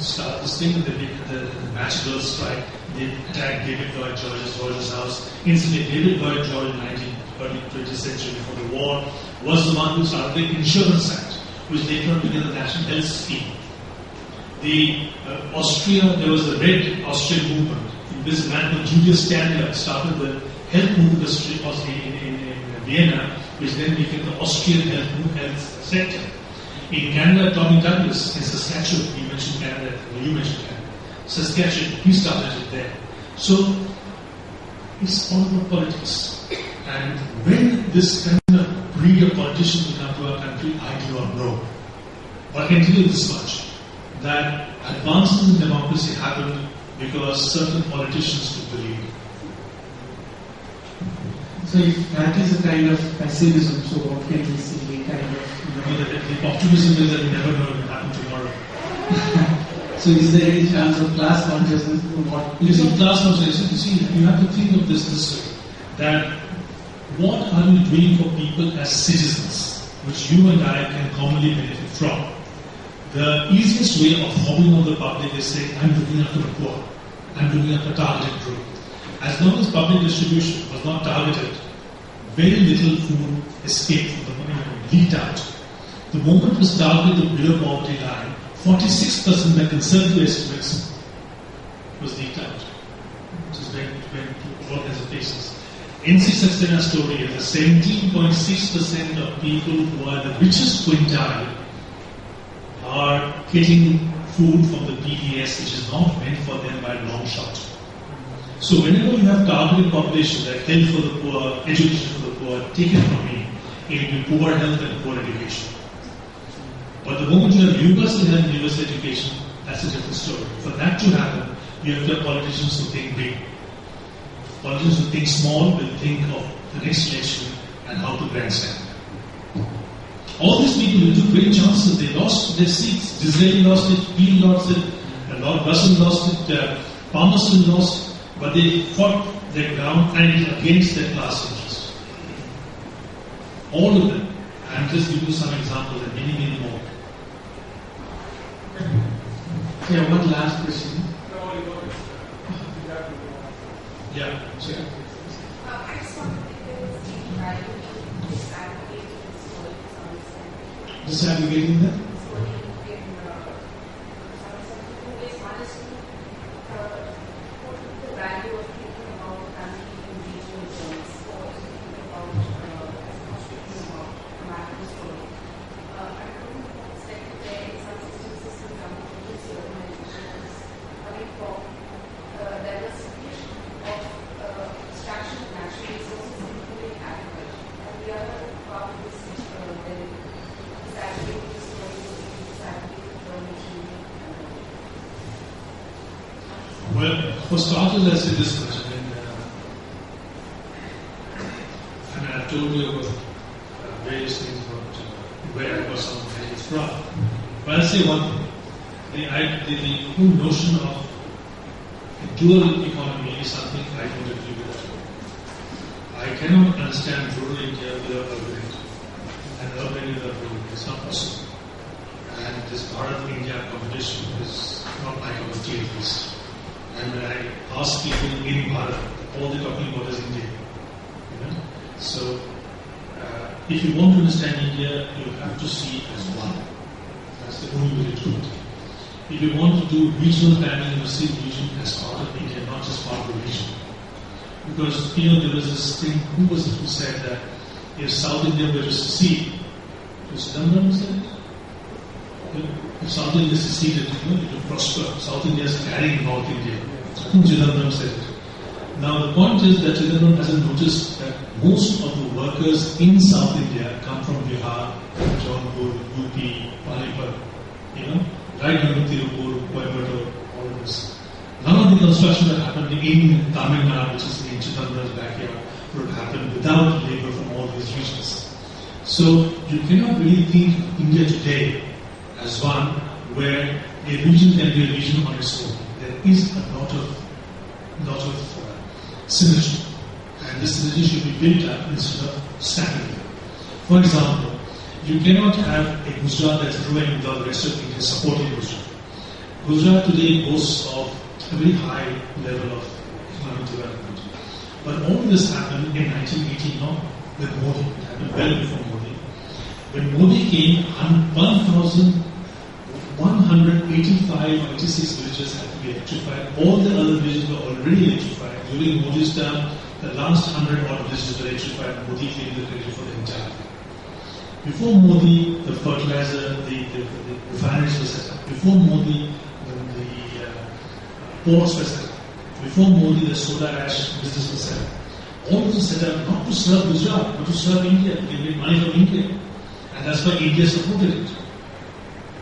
start this thing. The match girls strike. They attacked David Lloyd George's house. Incidentally, David Lloyd George in the early 20th century before the war was the one who started the Insurance Act, which later on became the National Health Scheme. There was the Red Austrian movement. This man called Julius Standard started the health movement in Vienna, which then became the Austrian health sector. In Canada, Tommy Douglas in Saskatchewan, you mentioned Canada, Saskatchewan, he started it there. So it's all about politics. And when this kind of breed of politicians will come to our country, I do not know. But I can tell you this much, that advances in democracy happened because certain politicians took the lead. So if that is a kind of pessimism, so what can we see a kind of... The optimism is that we never know what will happen tomorrow. So is there any chance of class consciousness? You see, class consciousness, you have to think of this way, that what are you doing for people as citizens, which you and I can commonly benefit from? The easiest way of hobbing on the public is saying, I'm looking after the poor, I'm looking after targeted group. As long as public distribution was not targeted, very little food escaped from the money leaked out. The moment we started the below poverty line, 46% by conservative estimates was leaked out. Which is went to all kinds of places. NC Saxena story is that 17.6% of people who are the richest quintile are getting food from the PDS, which is not meant for them by a long shot. So whenever you have targeted population like health for the poor, education for the poor, take it from me, it will be poor health and poor education. But the moment you have universal health and universal education, that's a different story. For that to happen, you have to have politicians who think big. Politicians who think small will think of the next election and how to grandstand. All these people who took great chances, they lost their seats. Disraeli lost it, Peel lost it, Lord Russell lost it, Palmerston lost, but they fought their ground and it against their class interest. All of them. I'm just giving you some examples and many, many more. Yeah, one last question. Yeah, sure. I just wanted to know if there is disaggregating this story to some extent. Disaggregating that? The value of thinking about country in regional terms, or thinking about a macro story. I don't know what extent there in some instances, for example, this urbanization is coming from diversification of extraction of natural resources, including agriculture. And the other part of this is disaggregating the story to disaggregate information. Well, for starters, I said this much, and I told you about various things about where it was something it's from. But I'll say one thing. The whole notion of a dual economy is something I don't agree with. I cannot understand rural India without urban India. And urban without rural India. It's not possible. And this Bharat-India competition is not my cup of tea at least. And when I ask people in Bharat, all they're talking about is India. You know? So, if you want to understand India, you have to see it as one. That's the only way to do it. If you want to do regional planning, you see the region as part of India, not just part of the region. Because, there was this thing, who was it who said that if South India were to secede, was Nehru said it? If South India seceded, it would prosper. South India is carrying North India. I think Jawaharlal said it. Now the point is that Jawaharlal hasn't noticed that most of the workers in South India come from Bihar, Jaunpur, UP, Panipat, right down to Tirupur, Coimbatore, all of this. None of the construction that happened in Tamil Nadu, which is in Chittambar's backyard, would have happened without labor from all these regions. So you cannot really think of India today as one where a region can be a region on its own. There is a lot of synergy, and this synergy should be built up instead of stacking. For example, you cannot have a Gujarat that's growing without the rest of India supporting Gujarat. Gujarat today boasts of a very high level of economic development. But all this happened in 1980, not with Modi. It happened well before Modi. When Modi came, 1,185 or 86 villages had to be electrified. All the other villages were already electrified. During Modi's term, the last 100 odd villages were electrified, Modi claimed the credit for the entire thing. Before Modi, the fertilizer, the refineries were set up. Before Modi, the ports were set up. Before Modi, the soda ash business was set up. All this was set up not to serve Gujarat, but to serve India, to get money from India. And that's why India supported it.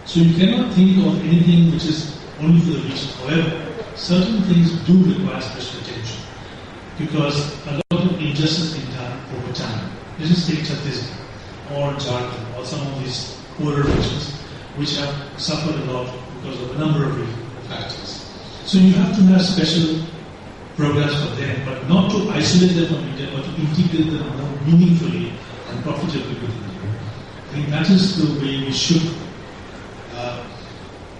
So you cannot think of anything which is only for the region. However, certain things do require special attention. Because a lot of injustice is done over time. Let us take Chhattisgarh or Jharkhand or some of these poorer regions which have suffered a lot because of a number of factors. So you have to have special programs for them, but not to isolate them from India, but to integrate them more meaningfully and profitably with India. I think that is the way we should.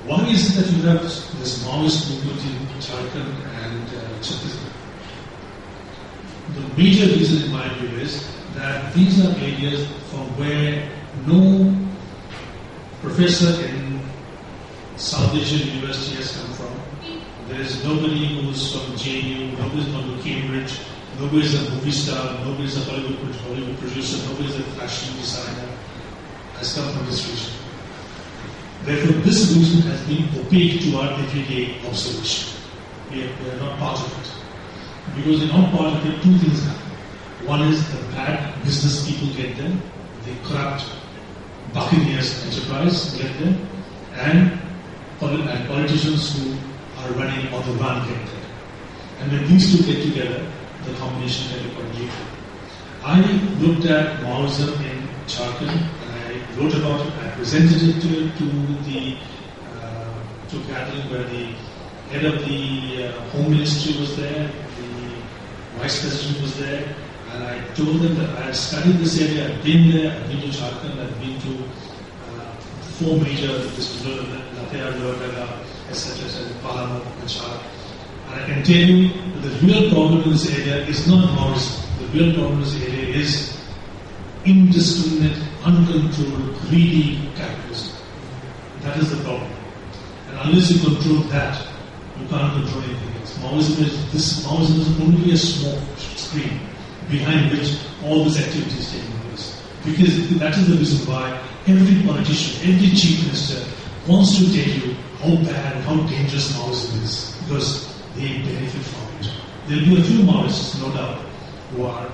Why is it that you have this Maoist movement in Jharkhand and Chhattisgarh? The major reason in my view is that these are areas from where no professor in South Asian university has come from. There is nobody who's from JNU, nobody is from Cambridge, nobody is a movie star, nobody is a Hollywood producer, nobody is a fashion designer, has come from this region. Therefore, this region has been opaque to our everyday observation. We are not part of it. Because we're not part of it, two things happen. One is the bad business people get there, the corrupt buccaneers enterprise get there, and politicians who are running on the run get there. And when these two get together, the combination can be quite lethal. I looked at Maoism in Jharkhand, and I wrote about it. I presented it to gathering where the head of the Home Ministry was there, the Vice President was there, and I told them that I had studied this area, I've been there, I've been to Jharkhand, I've been to four major districts, Lataya, Lower etc., Palamo, and Char. And I can tell you that the real problem in this area is not Maoism. The real problem in this area is indiscriminate, uncontrolled, greedy capitalism. That is the problem. And unless you control that, you can't control anything else. Maoism is only a small screen behind which all this activity is taking place. Because that is the reason why every politician, every chief minister wants to tell you how bad, how dangerous Maoism is. Because they benefit from it. There will be a few Maoists, no doubt, who are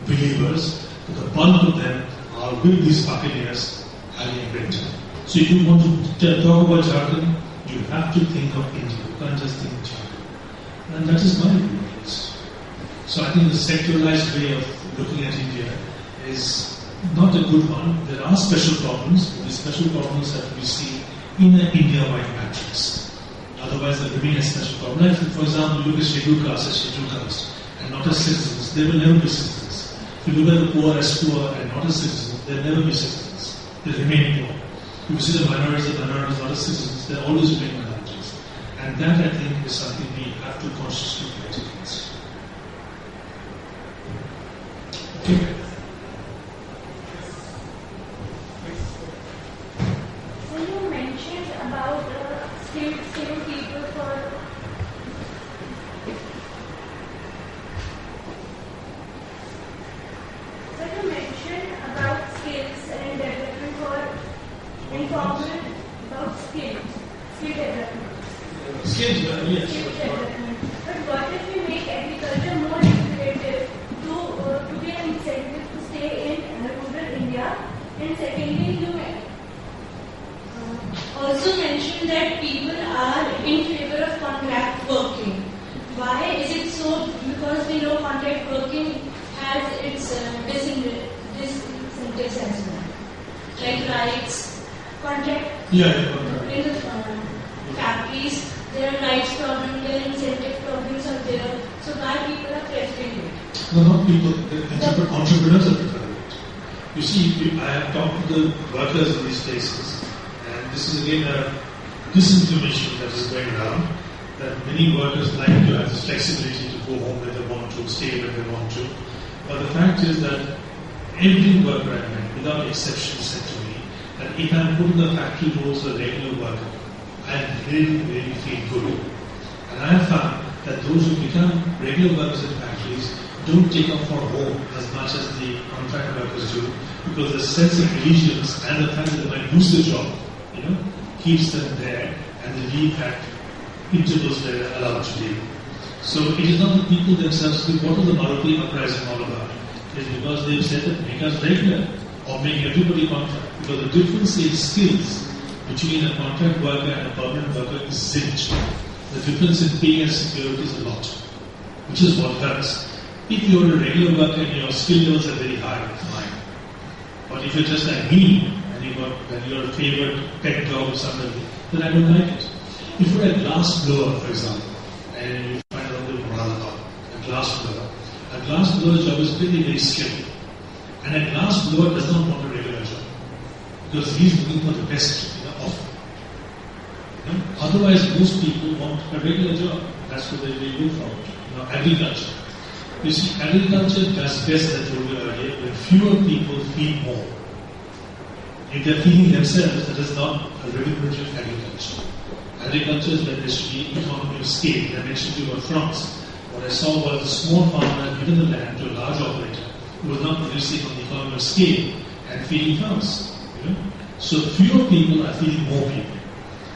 believers, but the bulk of them are with these buccaneers having a great time. So if you want to talk about Jharkhand, you have to think of India. You can't just think of Jharkhand. And that is my view. So I think the secularized way of looking at India is not a good one. There are special problems, but these special problems have to be seen in an India-wide matrix. Otherwise, there remain a special problem. Like, for example, look at scheduled caste as scheduled caste and not as citizens. They will never be citizens. If you look at the poor as poor and not as citizens, they will never be citizens. They remain poor. If you see the minorities not as citizens, they always remain minorities. And that, I think, is something we have to consciously fight against. Okay. So you mentioned about skilled people for skills and development for informal about skill development. Skill development, yes. Skill development. But what if we make agriculture more lucrative to be an incentive to stay in rural India? And secondly, you also mentioned that people are in favor of contract working. Why is it so? Because we know contract working has its disincentives as well. Like rights, contract in the factories, there are rights problems, there are incentive problems are there. So why people are preferring it? No, not people, the entrepreneurs are preferring it. You see, I have talked to the workers in these places, and this is again a disinformation that is going around, that many workers like to have this flexibility to go home when they want to, stay when they want to. But the fact is that every worker I met, without exception, said to me that if I'm put in the factory roles as a regular worker, I really feel good. And I have found that those who become regular workers in factories don't take up for home as much as the contract workers do, because the sense of allegiance and the fact that they might lose the job, keeps them there, and they leave at intervals where they're allowed to leave. So it is not the people themselves. What is the Maruti uprising all about? It is because they've said that make us regular or make everybody contract. Because the difference in skills between a contract worker and a permanent worker is zilch. The difference in pay and security is a lot, which is what hurts. If you're a regular worker and your skill levels are very high, fine. But if you're just like me and you're a favorite pet dog or somebody, then I don't like it. If you're a glass blower, for example, and you find out the moral about a glass blower job is very, very skilled. And a glass blower does not want a regular job because he's looking for the best offer. Otherwise, most people want a regular job. That's what they go for. Agriculture. You see, agriculture does best, as I told you earlier, when fewer people feed more. If they're feeding themselves, that is not a remunerative agriculture. Agriculture is where there should be economy of scale. I mentioned to you about France. What I saw was a small farmer had given the land to a large operator who was not producing on the economy of scale and feeding farms. So fewer people are feeding more people.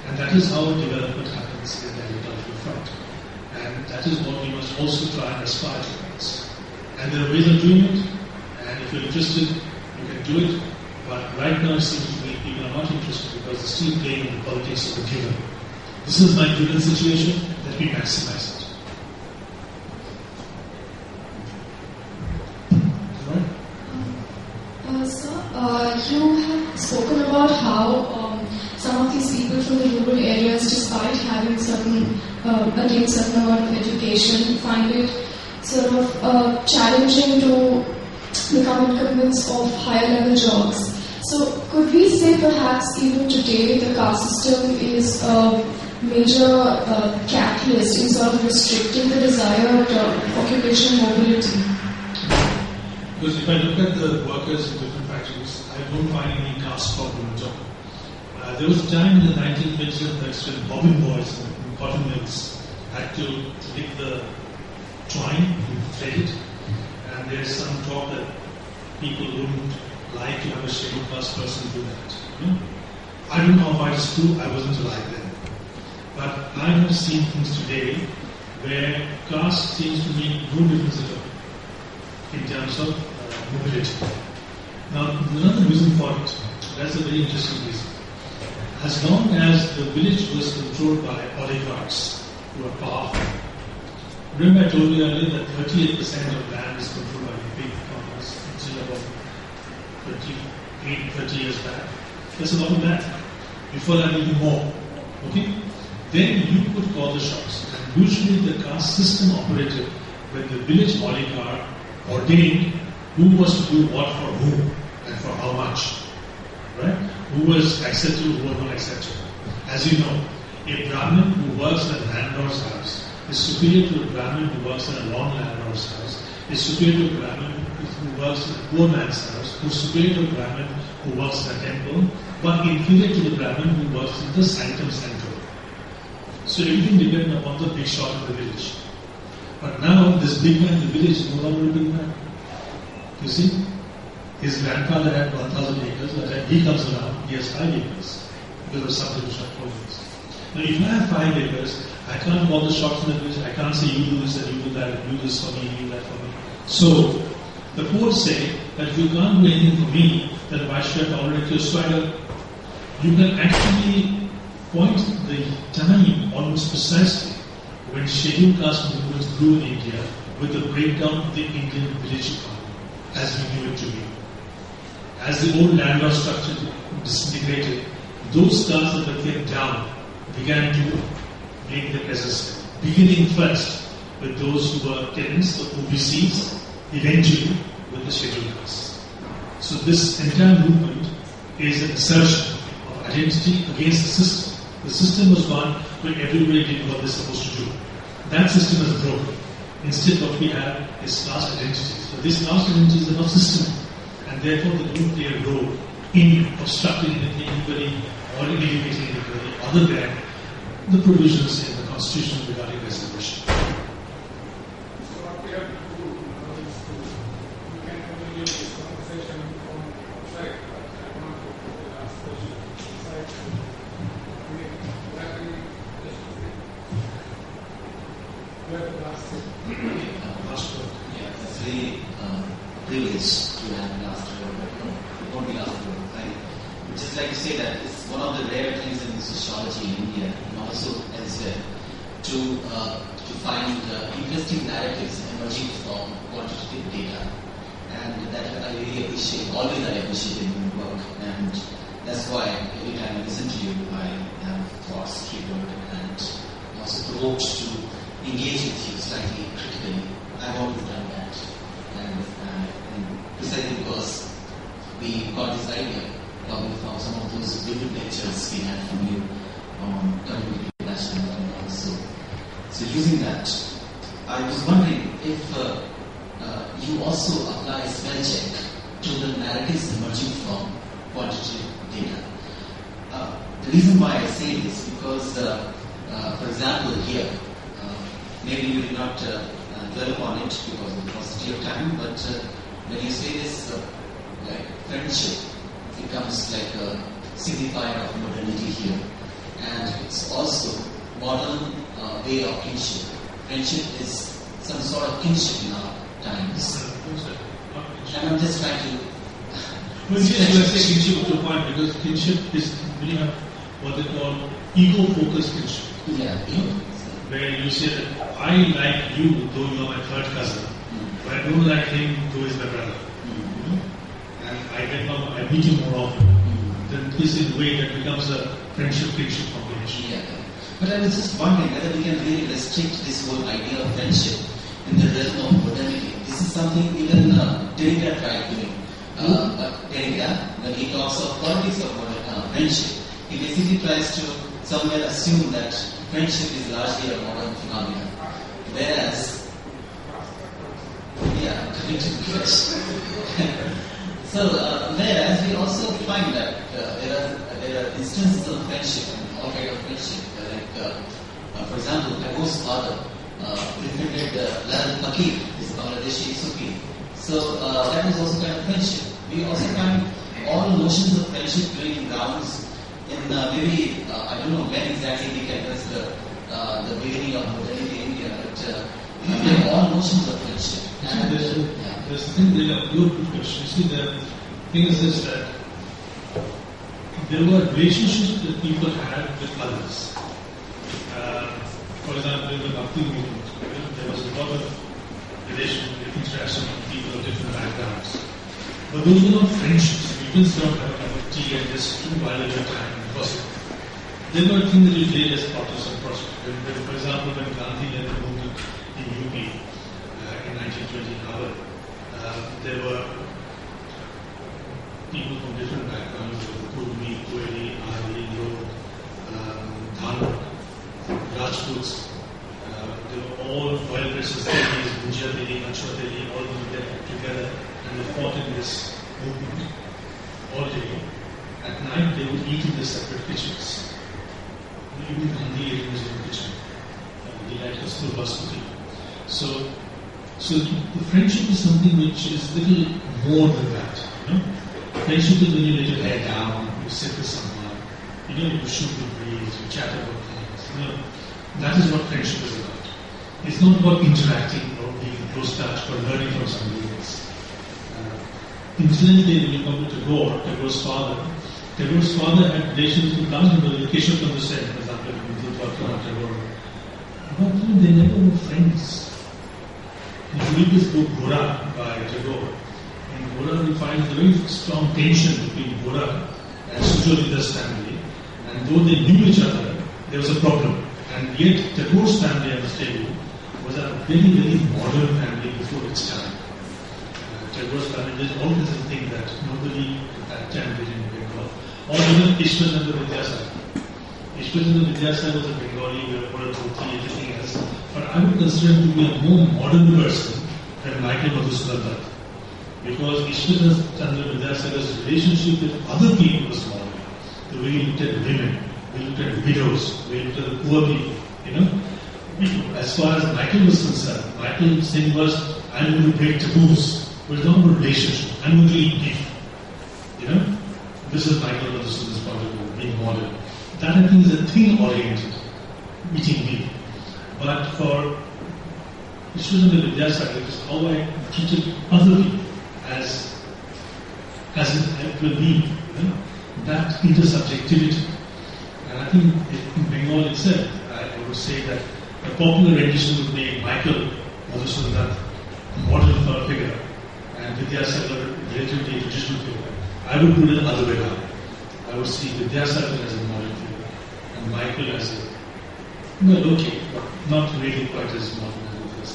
And that is how development happens in the agricultural front. And that is what we must also try and aspire towards. And there are ways of doing it, and if you're interested, you can do it. But right now it seems to me people are not interested because they're still playing in the politics of the given. This is my given situation, let me maximize it. Sir, you have spoken about how some of these people from the rural areas, despite having attained certain amount of education, find it sort of challenging to become incumbents of higher level jobs. So could we say perhaps even today the caste system is a major catalyst in sort of restricting the desired occupational mobility? Because if I look at the workers in different factories, I don't find any caste problem at all. There was a time in the 1920s and 30s when bobbin boys in cotton mills had to dig the twine, thread it, and there's some talk that people wouldn't like to have a scheduled caste person do that. I don't know how it's true, I wasn't alive then. But I have seen things today where caste seems to make no difference at all in terms of mobility. Now, there's another reason for it. That's a very interesting reason. As long as the village was controlled by oligarchs who are powerful. Remember I told you earlier that 38% of land is controlled by the big companies until about 30 years back. That's a lot of land. Before that, even more. Okay? Then you could call the shots. And usually the caste system operated when the village oligarch ordained who was to do what for whom and for how much. Right? Who was accepted, who was not accepted. As you know, a Brahmin who works in a landlord's house is superior to a Brahmin who works in a non-landlord's house, is superior to a Brahmin who works in a poor man's house, who is superior to a Brahmin who works in a temple, but inferior to the Brahmin who works in the sanctum sanctorum. So everything depends upon the big shot of the village. But now this big man in the village is no longer a big man. You see? His grandfather had 1,000 acres, by the time he comes around, he has 5 acres because of subdivision holdings. Now, if I have 5 acres, I can't call the shots in the village, I can't say you do this and you do that, and you do this for me, you do that for me. So, the poets say that if you can't do anything for me, then why should I tolerate your swagger? You can actually point the time almost precisely when scheduled caste movements grew in India with the breakdown of the Indian village economy as we knew it to be. As the old landlord structure disintegrated, those castes that were kept down began to make their presence, beginning first with those who were tenants, the OBCs, eventually with the scheduled castes. So this entire movement is an assertion of identity against the system. The system was one where everybody did what they're supposed to do. That system is broken. Instead, what we have is class identities. So these class identities are not systemic, and therefore they don't play a role in obstructing anybody or eliminating anybody other than the provisions in the Constitution regarding reservation. So what we have to do just like to say that it's one of the rare things in sociology in India and also elsewhere to find interesting narratives emerging from quantitative data. And that I really appreciate, always I appreciate in your work. And that's why every time I listen to you, I have thoughts triggered and also provoked to engage with you slightly critically. I've always done that. And precisely because we got this idea probably from some of those vivid lectures we had from you on community national and also. So using that, I was wondering if you also apply spell check to the narratives emerging from quantitative data. The reason why I say this because, for example, here, maybe you will not dwell upon it because of the paucity of time, but when you say this, like friendship becomes like a signifier of modernity here, and it's also modern way of kinship. Friendship is some sort of kinship in our times. And I'm just trying to. Let's say kinship to a point because kinship is really what they call ego-focused kinship. Yeah. Where you say that I like you though you are my third cousin, but I don't like him though he's my brother. And I meet you more often. Then this is the way that becomes a friendship-kinship combination. Yeah. But I was just wondering whether we can really restrict this whole idea of friendship in the realm of modernity. This is something even Perera tried doing. But Perera, when he talks of politics of friendship, he basically tries to somewhere assume that friendship is largely a modern phenomenon. Whereas, coming to the question. So, whereas we also find that there are instances of friendship and all kinds of friendship. For example, Tagore's father befriended Lal Fakir, his Bangladeshi Sufi. So that is also kind of friendship. We also find all notions of friendship doing rounds in maybe I don't know when exactly we can address the beginning of modernity in India, but all notions of friendship. And there's the thing that your question. You see, the thing is this that there were relationships that people had with others. For example, in the Bhakti movement, there was a lot of interaction with people of different backgrounds. But those were not friendships. You didn't sit down, have a cup of tea and just while at your time and gossip. They were things that you did as plotters and prospects. For example, when Gandhi led the movement in UP in 1920 Harvard, there were people from different backgrounds. There were Kurmi, Kueri, Ari, Lod, Dhanu, Rajputs. They were all well-dressed Delhis, Gunja Delhi, Achwa Delhi, all of them together, and they fought in this movement all day. At night, they would eat in their separate kitchens. Even Gandhi ate in his own kitchen. He liked his full basmati. So the friendship is something which is little more than that. Friendship is when you let your hair down, you sit with someone, you shoot the breeze, you chat about things. That is what friendship is about. It's not about interacting or being in close touch or learning from somebody else. Incidentally, when you come to Tagore's father had relations with Gandhi, Keshav Chandra Sen, for example, Tagore. But they never were friends. If you read this book, Gora, by Tagore, in Gora we find a very strong tension between Gora and Sociology's family, and though they knew each other, there was a problem. And yet, Tagore's family, I must tell you, was a very, very modern family before its time. Tagore's family did all kinds of things that nobody at that time did in Bengal. Or even Ishwarchandra Vidyasagar. Ishwarchandra Vidyasagar was a Bengali, we were called Dhoti, everything else. But I would consider him to be a more modern person than Michael Madhusudan Dutt. Because Ishwarchandra Vidyasagar's relationship with other people was modern. The way he looked at women, we looked at widows, we looked at the poor people, As far as Michael was concerned, Michael's thing was, I'm going to break taboos. It was not about relationship. I'm going to eat beef. This is Michael Madhusudan's point of view, being modern. That I think is a thing-oriented, eating beef. But for Ishwarchandra Vidyasagar, it is how I treated other people as an actual being. that intersubjectivity. And I think in Bengal itself, I would say that the popular rendition would be Michael Madhusudan, model for a figure, and Vidyasagar relatively a traditional figure. I would put it the other way around. I would see Vidyasagar as a model figure, and Michael as a, well, okay, but not really quite as modern as this.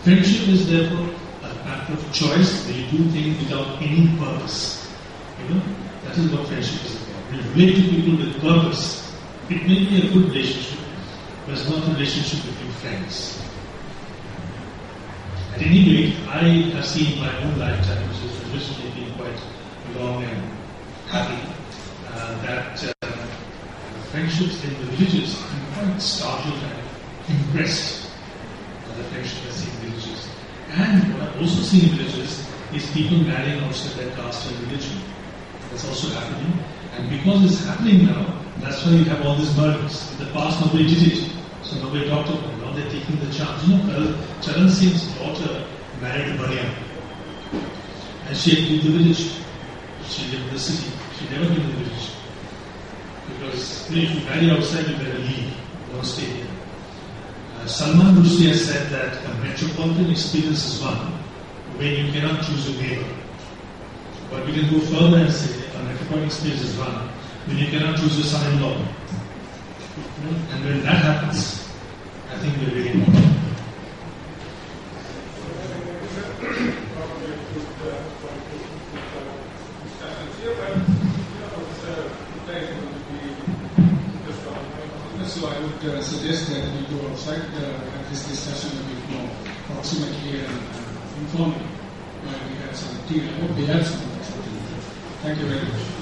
Friendship is therefore a matter of choice where you do things without any purpose. You know, that is what friendship is about. When you relate to people with purpose, it may be a good relationship, but it's not a relationship between friends. At any rate, I have seen in my own lifetime, which has traditionally been quite long and happy, that friendships in the villages, I'm quite startled and impressed by the friendship I see in villages. And what I've also seen in villages is people marrying outside their caste and religion. That's also happening. And because it's happening now, that's why you have all these murders. In the past, nobody did it. So nobody talked about it. Now they're taking the chance. You know, Charan Singh's daughter married a Baniya. And she had been in the village. She lived in the city. She never been in the village. Because if you marry outside, you better leave. Don't stay here. Salman Rushdie has said that a metropolitan experience is one when you cannot choose your neighbor. But we can go further and say a metropolitan experience is one when you cannot choose your son-in-law. And when that happens, I think we're really wrong. So I would suggest that we go outside, have this discussion a bit more proximately and informally. We have some tea. I hope we have something. Thank you very much.